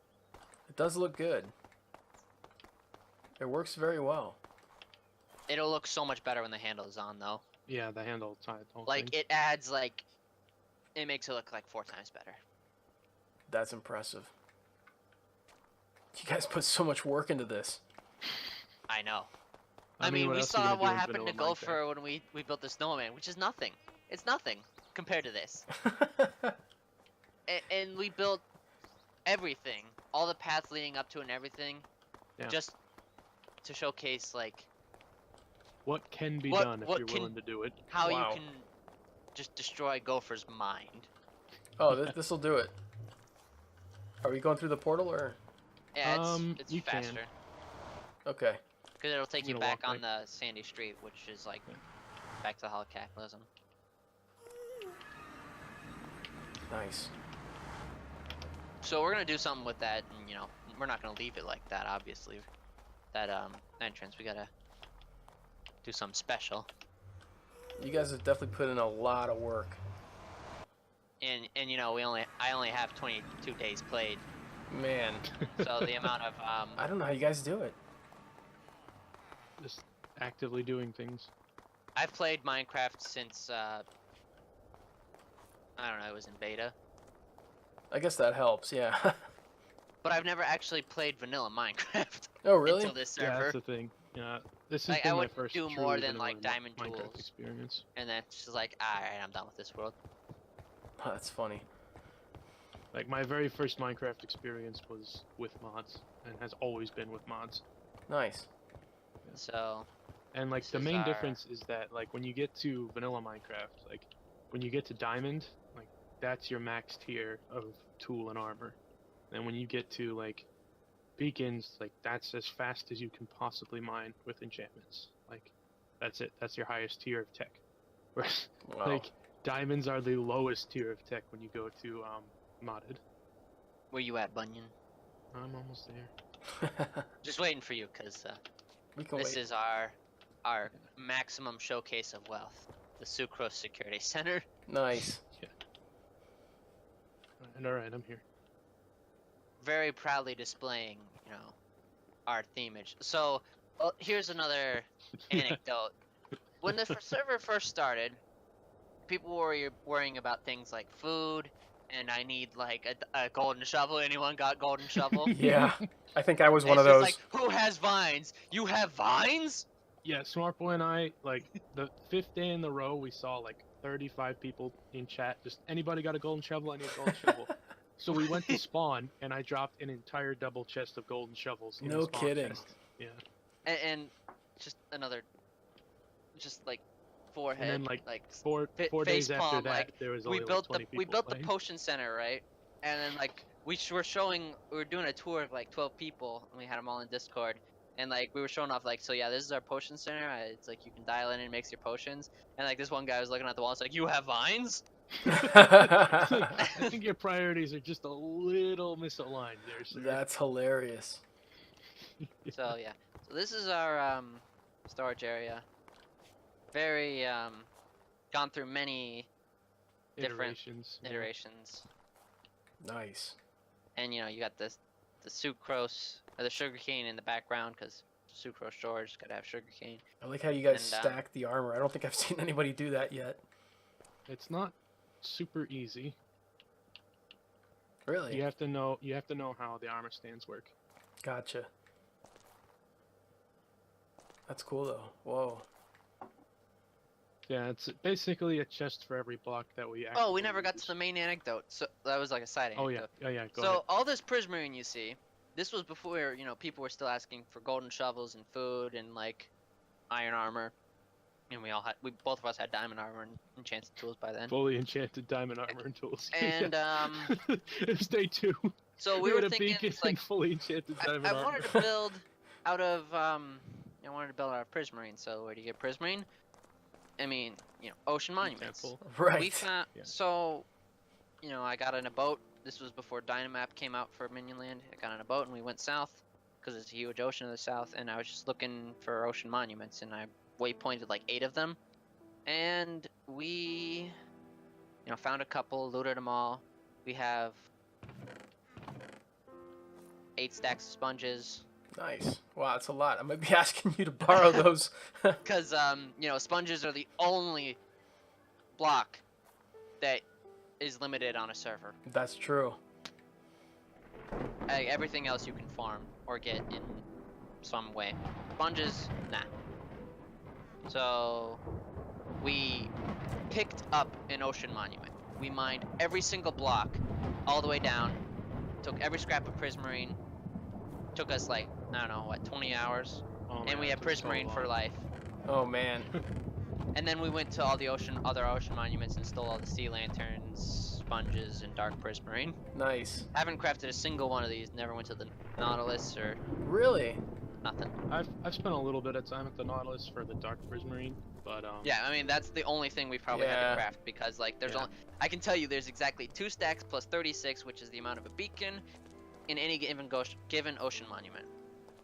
It does look good. It works very well. It'll look so much better when the handle is on though. Yeah, the handle side. The whole Like thing. it adds like, it makes it look like 4 times better. That's impressive. You guys put so much work into this. I know. I mean, what we else are you saw gonna do what in happened to vanilla Minecraft? Gopher when we built the snowman, which is nothing. It's nothing compared to this. And we built everything, all the paths leading up to it and everything, Yeah. just to showcase like What can be What- done if what you're can- willing to do it? how Wow. you can just destroy Gopher's mind. Oh, this will do it. Are we going through the portal or? Yeah, it's You can. faster Okay. because it'll take I'm you gonna back walk on the sandy street, which is like Yeah. back to the Hall of Cataclysm. Nice. So we're gonna do something with that, and we're not gonna leave it like that. Obviously, that entrance, we gotta do something special. You guys have definitely put in a lot of work. And I only have 22 days played, Man, so the amount of I don't know how you guys do it. Just actively doing things. I've played Minecraft since I don't know, it was in beta, I guess that helps, yeah. but I've never actually played vanilla Minecraft Oh, really? until this Yeah, server, that's the thing. Yeah, this has Like, I been my wouldn't first do true more than, vanilla like, Diamond Minecraft Jewels. experience. and then it's just like, alright, I'm done with this world. Oh, that's funny. Like my very first Minecraft experience was with mods, and has always been with mods. Nice. So, And like This the is main our- difference is that like when you get to vanilla Minecraft, like when you get to diamond, like that's your max tier of tool and armor. And when you get to like beacons, like that's as fast as you can possibly mine with enchantments. Like that's it. That's your highest tier of tech. Whereas Wow. like diamonds are the lowest tier of tech when you go to modded. Where you at, Bunyan? I'm almost there. Just waiting for you, cause We can this wait. is our maximum showcase of wealth, the Sucrose Security Center. Nice. And all right, I'm here. Very proudly displaying, our themage. So, here's another anecdote. When the server first started, people were worrying about things like food, and I need like a golden shovel. Anyone got golden shovel? Yeah, I think I was And one of it's just those. like, who has vines? You have vines? Yeah, Smartboy and I, like, the 5th day in a row, we saw, like, 35 people in chat. Just, anybody got a golden shovel? I need a golden shovel. So we went to spawn, and I dropped an entire double chest of golden shovels in No the spawn kidding. chest. Yeah. And just another, just like forehead, And then, like, like Four days face after palm, that, like, there was we only, built like, 20 we people built playing. the potion center, right? And then like we were doing a tour of like 12 people, and we had them all in Discord. And like we were showing off like, so yeah, this is our potion center. It's like you can dial in and makes your potions. And like this one guy was looking at the wall, it's like, you have vines? I think your priorities are just a little misaligned there, sir. That's hilarious. So yeah, so this is our storage area. Very gone through many different Iterations. yeah. iterations. Nice. And you got the sucrose or the sugarcane in the background, because sucrose storage gotta have sugarcane. I like how you guys And, stack the armor. I don't think I've seen anybody do that yet. It's not super easy. Really? You have to know how the armor stands work. Gotcha. That's cool though. Whoa. Yeah, it's basically a chest for every block that we Oh, we actively never got use. to the main anecdote. So that was like a side Oh anecdote. yeah, go So ahead. all this prismarine you see, this was before people were still asking for golden shovels and food and like iron armor, and both of us had diamond armor and enchanted tools by then. Fully enchanted diamond armor and tools. And it was day 2. so we were had a thinking, beacon it's like, and fully enchanted diamond I armor. wanted to build out of I wanted to build out of prismarine. So where do you get prismarine? I mean, ocean monuments. Example. We Right. found, Yeah. so, I got in a boat. This was before Dynamap came out for Minionland. I got in a boat and we went south, because it's a huge ocean to the south, and I was just looking for ocean monuments, and I waypointed like 8 of them, and we, found a couple, looted them all. We have 8 stacks of sponges, Nice. Wow, that's a lot. I might be asking you to borrow those. because sponges are the only block that is limited on a server. That's true. Everything else you can farm or get in some way. Sponges, nah. So we picked up an ocean monument. We mined every single block all the way down, took every scrap of prismarine, took us like, I don't know, 20 hours, Oh, and man, we had it took so prismarine for long. life. Oh man. And then we went to all the other ocean monuments and stole all the sea lanterns, sponges, and dark prismarine. Nice. Haven't crafted a single one of these, never went to the Nautilus or Really? nothing. I've spent a little bit of time at the Nautilus for the dark prismarine, but Yeah, I mean, that's the only thing we probably had Yeah. to craft, because like there's Yeah. only, I can tell you there's exactly 2 stacks plus 36, which is the amount of a beacon in any given ocean monument.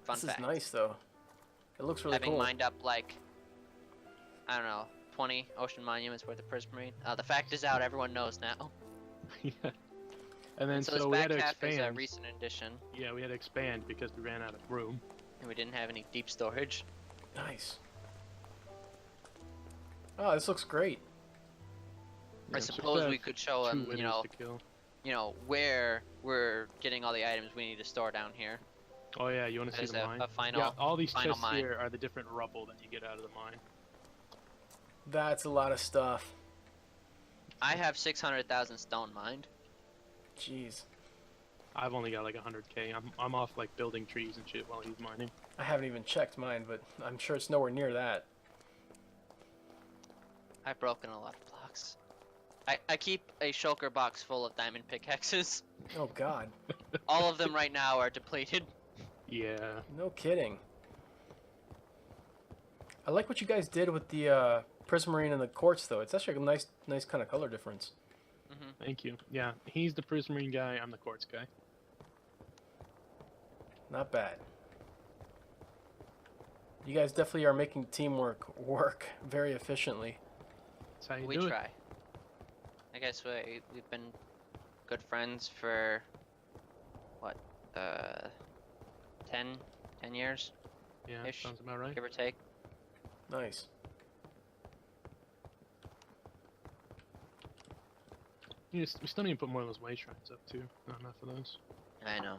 Fun This fact. is nice though. It looks really Having cool. mined up like, I don't know, 20 ocean monuments worth of prismarine. The fact is out, everyone knows now. yeah. And then So this so we back had to half is a expand. recent addition, Yeah, we had to expand because we ran out of room. and we didn't have any deep storage. Nice. Oh, this looks great. I Yeah, so suppose have we could show 2 them, winners to kill. where we're getting all the items we need to store down here. Oh yeah, you want to see There's the a mine? final, Yeah, all these final chests mine. here are the different rubble that you get out of the mine. That's a lot of stuff. I have 600,000 stone mined. Jeez. I've only got like 100k. I'm off like building trees and shit while he's mining. I haven't even checked mine, but I'm sure it's nowhere near that. I've broken a lot of blocks. I keep a shulker box full of diamond pickaxes. Oh God, All of them right now are depleted. Yeah. no kidding. I like what you guys did with the prismarine and the quartz, though. It's actually a nice kind of color difference. Thank you. Yeah, he's the prismarine guy. I'm the quartz guy. Not bad. You guys definitely are making teamwork work very efficiently. That's how you We do try. I guess we've been good friends for what, 10 years, it. Yeah, ish. sounds about right. give or take. Nice. We still need to put more of those way shrines up too. Not enough of those. I know.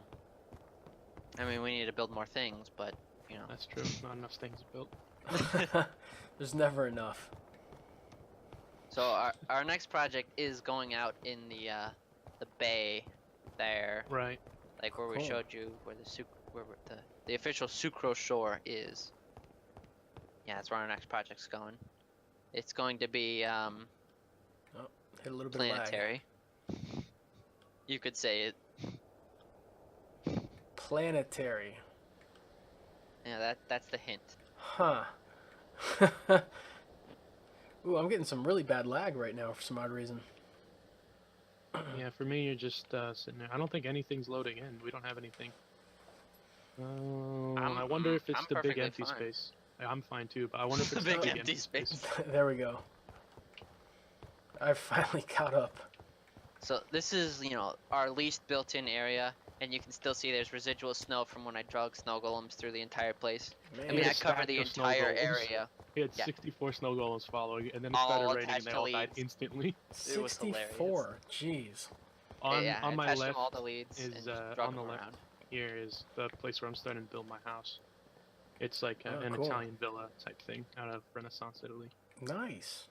I mean, we need to build more things, but you know. That's true. Not enough things built. There's never enough. So our next project is going out in the bay there, Right. like where we Cool. showed you where the official Sucrose shore is. Yeah, that's where our next project's going. It's going to be Hit a little bit of lag. planetary. You could say it. Planetary. Yeah, that's the hint. Huh. Ooh, I'm getting some really bad lag right now for some odd reason. Yeah, for me, you're just sitting there. I don't think anything's loading in. We don't have anything. I wonder if it's I'm the big perfectly empty fine. space. Yeah, I'm fine too, but I wonder if it's Big the big empty space. There we go. I finally caught up. So this is, our least built-in area, and you can still see there's residual snow from when I drug snow golems through the entire place. Man, I mean, had I a covered stack the of snow entire golems. area. He had Yeah. 64 snow golems following, and then it All started raining, and attached they to all died leads. instantly. It was hilarious. 64. Jeez. On Yeah, on I my attached them left all the leads is and just drug on the them left around. here is the place where I'm starting to build my house. It's like Oh, an cool. Italian villa type thing out of Renaissance Italy. Nice.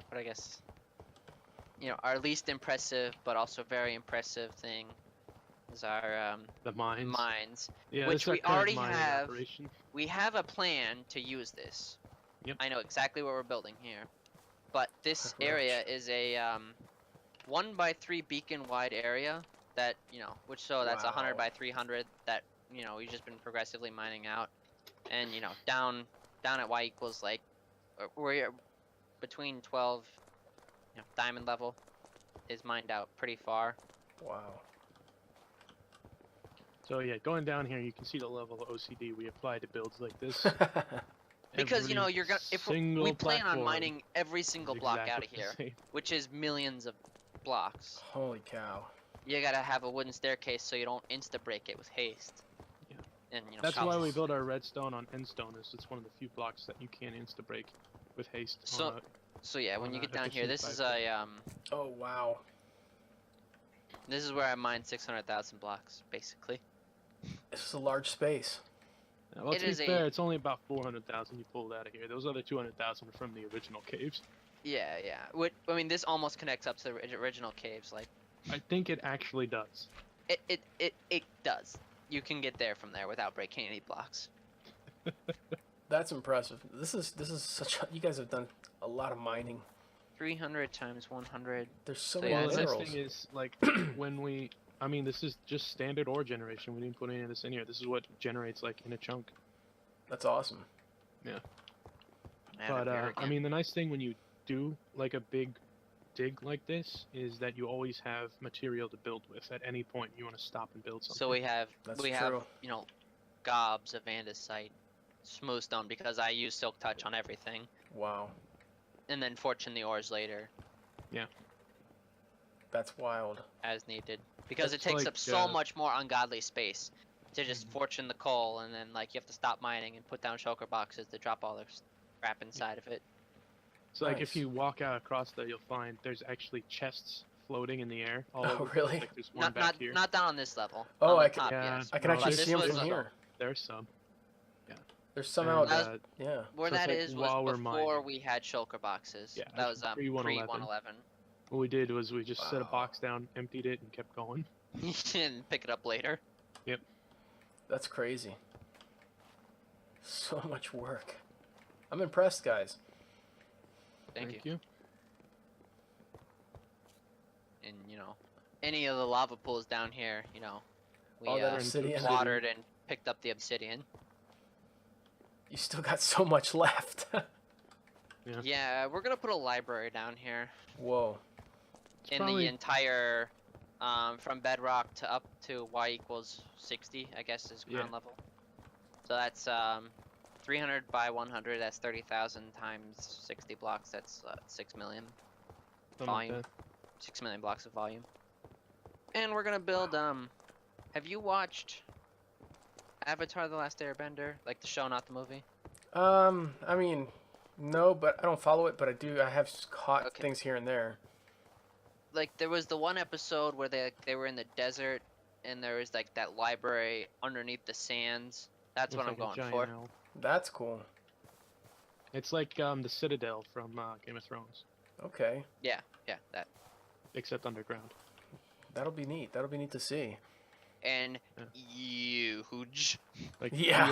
But I guess, our least impressive but also very impressive thing is our The mines. mines. Yeah, which it's our we current already mining have. operation. We have a plan to use this. Yep. I know exactly what we're building here. But this Right. area is a 1x3 beacon wide area that, so that's 100 Wow. by 300 that, we've just been progressively mining out. And, down at Y equals like, we're between 12, diamond level is mined out pretty far. Wow. So yeah, going down here, you can see the level of OCD we apply to builds like this. Because, Every you're gonna, if we single plan on platform mining every single is block out of exactly the here, same. which is millions of blocks. Holy cow. You gotta have a wooden staircase so you don't insta-break it with haste. Yeah. And, That's why we cobbles. build our redstone on endstone. Is it's one of the few blocks that you can insta break with haste. So- on So yeah, when on you a get down here, efficient this is a Oh, wow. this is where I mine 600,000 blocks, basically. This is a large space. well, it to be is a- fair, it's only about 400,000 you pulled out of here. Those other 200,000 are from the original caves. Yeah, yeah. I mean, this almost connects up to the original caves. Like, I think it actually does. it does. You can get there from there without breaking any blocks. That's impressive. This is such. You guys have done a lot of mining. 300 times 100. There's so So many yeah, Well, the next minerals. thing is, like, I mean, this is just standard ore generation. We didn't put any of this in here. This is what generates, like, in a chunk. That's awesome. Man, But, up here I again. mean, the nice thing when you do, like, a big dig like this is that you always have material to build with. At any point, you want to stop and build something. So we have That's we true. have gobs of andesite, smooth stone because I use silk touch on everything, Wow. and then fortune the ores later That's wild. as needed because That's it takes like, up so much more ungodly space to just Mhm. fortune the coal, and then like you have to stop mining and put down shulker boxes to drop all the crap inside of it. So, like, Nice. if you walk out across there, you'll find there's actually chests floating in the air. All Oh, over the place. really? Like, there's one back here. Not down on this level. Oh, on the I can- top, Yeah, yes. I can No, actually this see them was from a- here. There's some. There's some out. That Yeah. Where So it's that like is while was we're before mining. we had shulker boxes. Yeah, that was pre-111. pre-111. What we did was we just set a Wow. box down, emptied it, and kept going. and pick it up later. That's crazy. So much work. I'm impressed, guys. Thank you. And any of the lava pools down here, we All that obsidian. watered and picked up the obsidian. You still got so much left. Yeah, we're gonna put a library down here Whoa. in probably- the entire, from bedrock to up to y equals 60, I guess is ground Yeah. level. So that's 300 by 100. That's 30,000 times 60 blocks. That's 6 million. Something Volume. like 6 million blocks of volume. And we're gonna build. Have you watched Avatar: The Last Airbender, like the show, not the movie? I mean, no, but I don't follow it, but I have caught Okay. things here and there. Like there was the one episode where they were in the desert and there was like that library underneath the sands. That's what I'm looks like a going giant for. owl. That's cool. It's like the Citadel from Game of Thrones, Okay. Yeah, that. except underground. That'll be neat. That'll be neat to see. And Yeah. huge. Like Yeah.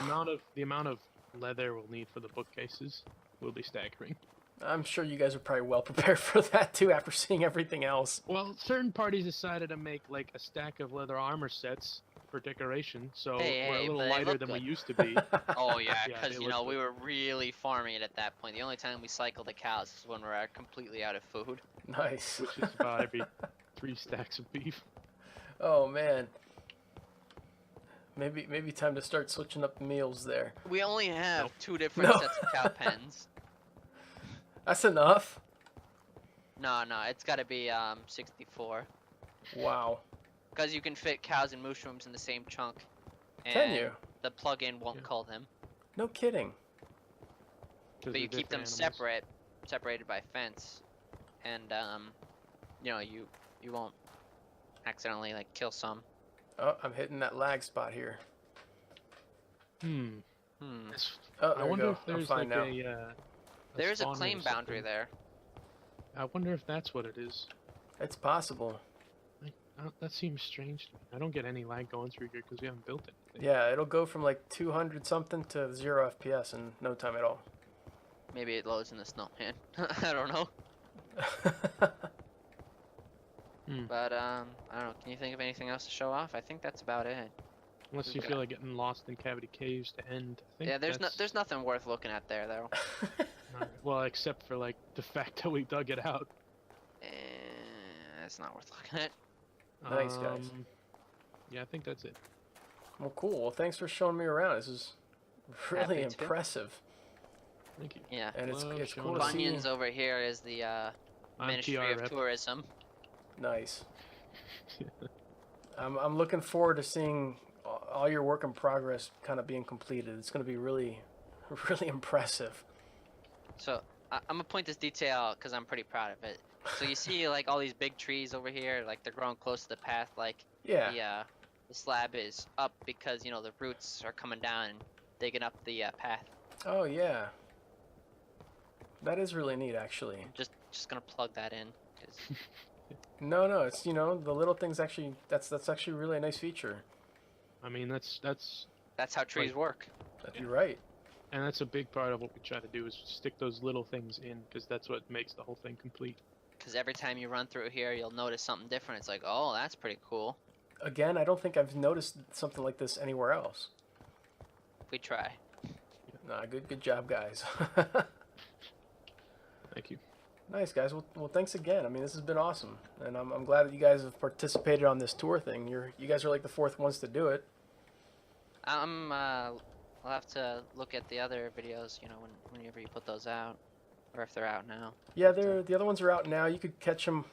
the amount of leather we'll need for the bookcases will be staggering. I'm sure you guys are probably well prepared for that too after seeing everything else. Well, certain parties decided to make like a stack of leather armor sets for decoration, so Hey, we're a hey, little but they lighter look than we good. used to be. Oh yeah, Yeah, because they look we good. were really farming it at that point. The only time we cycle the cows is when we're completely out of food. Nice. Which is about every 3 stacks of beef. Oh man. Maybe time to start switching up the meals there. We only have Nope. 2 different No. sets of cow pens. That's enough. No, it's got to be 64. Wow. Because you can fit cows and mushrooms in the same chunk. And Can you? The plug-in won't Yeah. cull them. No kidding. 'Cause But you they're keep them different animals. separated by fence. And, you won't accidentally, like, kill some. Oh, I'm hitting that lag spot here. Hmm. Hmm. Oh, I there we wonder go. if I'm there's fine like now. a There's a spawner or claim boundary something. there. I wonder if that's what it is. It's possible. That seems strange to me. I don't get any lag going through here because we haven't built anything. Yeah, it'll go from like 200 something to 0 FPS in no time at all. Maybe it loads in the snowman. I don't know. But, I don't know. Can you think of anything else to show off? I think that's about it. Unless you feel like getting lost in cavity caves to end. I think Yeah, that's- there's nothing worth looking at there, though. Well, except for like the fact that we dug it out. It's not worth looking at. Nice, guys. Yeah, I think that's it. Well, cool. Well, thanks for showing me around. This is really Happy to. impressive. Thank you. Yeah. And it's Love cool showing to us. see. Bunyan's over here is the I'm Ministry PR of rep. Tourism. Nice. I'm looking forward to seeing all your work in progress kind of being completed. It's going to be really, really impressive. So I'm gonna point this detail out because I'm pretty proud of it. So you see like all these big trees over here, like they're growing close to the path. Like Yeah. the slab is up because the roots are coming down and digging up the path. Oh, yeah. That is really neat, actually. Just gonna plug that in. 'Cause No, it's, the little things actually, that's actually really a nice feature. I mean, that's that's how trees Like- work. You're right. and that's a big part of what we try to do is stick those little things in because that's what makes the whole thing complete. Because every time you run through here, you'll notice something different. It's like, oh, that's pretty cool. Again, I don't think I've noticed something like this anywhere else. We try. Nah, good job, guys. Thank you. Nice, guys. Well, thanks again. I mean, this has been awesome, and I'm glad that you guys have participated on this tour thing. You guys are like the fourth ones to do it. I'll have to look at the other videos, whenever you put those out, or if they're out now. Yeah, the other ones are out now. You could catch them.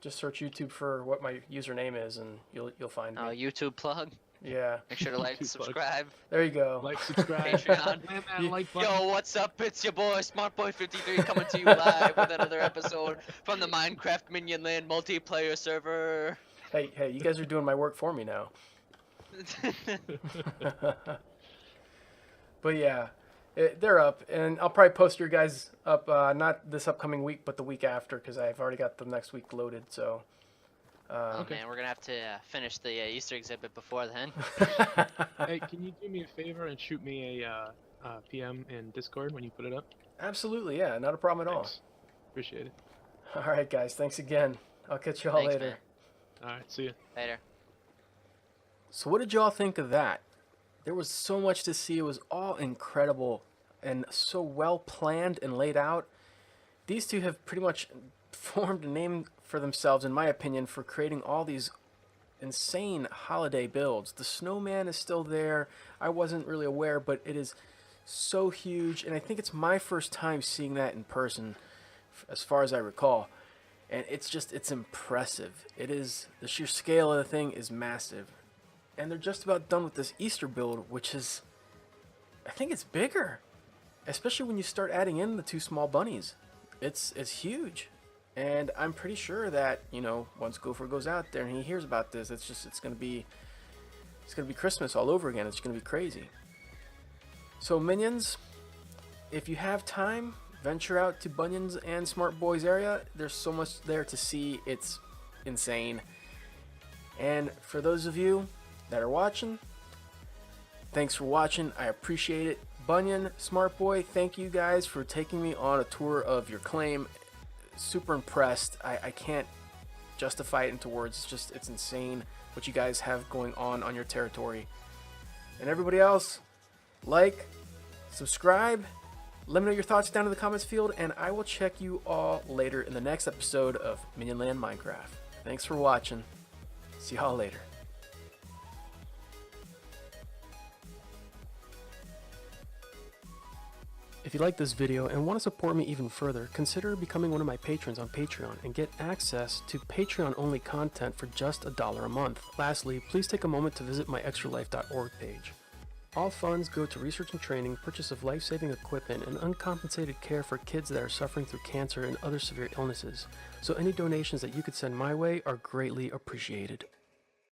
Just search YouTube for what my username is, and you'll find Oh, me. YouTube plug. Yeah, Make sure to like, YouTube plug. subscribe. there you go. Like, subscribe, Patreon. slam that You- like button. Yo, what's up? It's your boy Smartboy53 coming to you live with another episode from the Minecraft Minionland multiplayer server. Hey, you guys are doing my work for me now. But yeah, they're up, and I'll probably post your guys up not this upcoming week, but the week after, because I've already got the next week loaded. So Oh Okay. man, we're gonna have to finish the Easter exhibit before then. Hey, can you do me a favor and shoot me a PM in Discord when you put it up? Absolutely, yeah, not a problem at all. Thanks. Appreciate it. All right, guys, thanks again. I'll catch you all Thanks, later. man. All right, see ya. Later. So what did y'all think of that? There was so much to see. It was all incredible and so well planned and laid out. These two have pretty much formed a name for themselves, in my opinion, for creating all these insane holiday builds. The snowman is still there. I wasn't really aware, but it is so huge, and I think it's my first time seeing that in person, as far as I recall. And it's impressive. It is, the sheer scale of the thing is massive. And they're just about done with this Easter build, which is, I think it's bigger, especially when you start adding in the two small bunnies. It's huge. And I'm pretty sure that, you know, once Gopher goes out there and he hears about this, it's gonna be Christmas all over again. It's gonna be crazy. So Minions, if you have time, venture out to Bunyan and Smartboy's area. There's so much there to see. It's insane. And for those of you that are watching, thanks for watching. I appreciate it. Bunyan, Smartboy, thank you guys for taking me on a tour of your claim. Super impressed. I can't justify it into words. It's insane what you guys have going on your territory. And everybody else, like, subscribe, let me know your thoughts down in the comments field, and I will check you all later in the next episode of Minionland Minecraft. Thanks for watching. See y'all later. If you like this video and want to support me even further, consider becoming one of my patrons on Patreon and get access to Patreon-only content for just $1 a month. Lastly, please take a moment to visit my extralife.org page. All funds go to research and training, purchase of life-saving equipment, and uncompensated care for kids that are suffering through cancer and other severe illnesses. So any donations that you could send my way are greatly appreciated.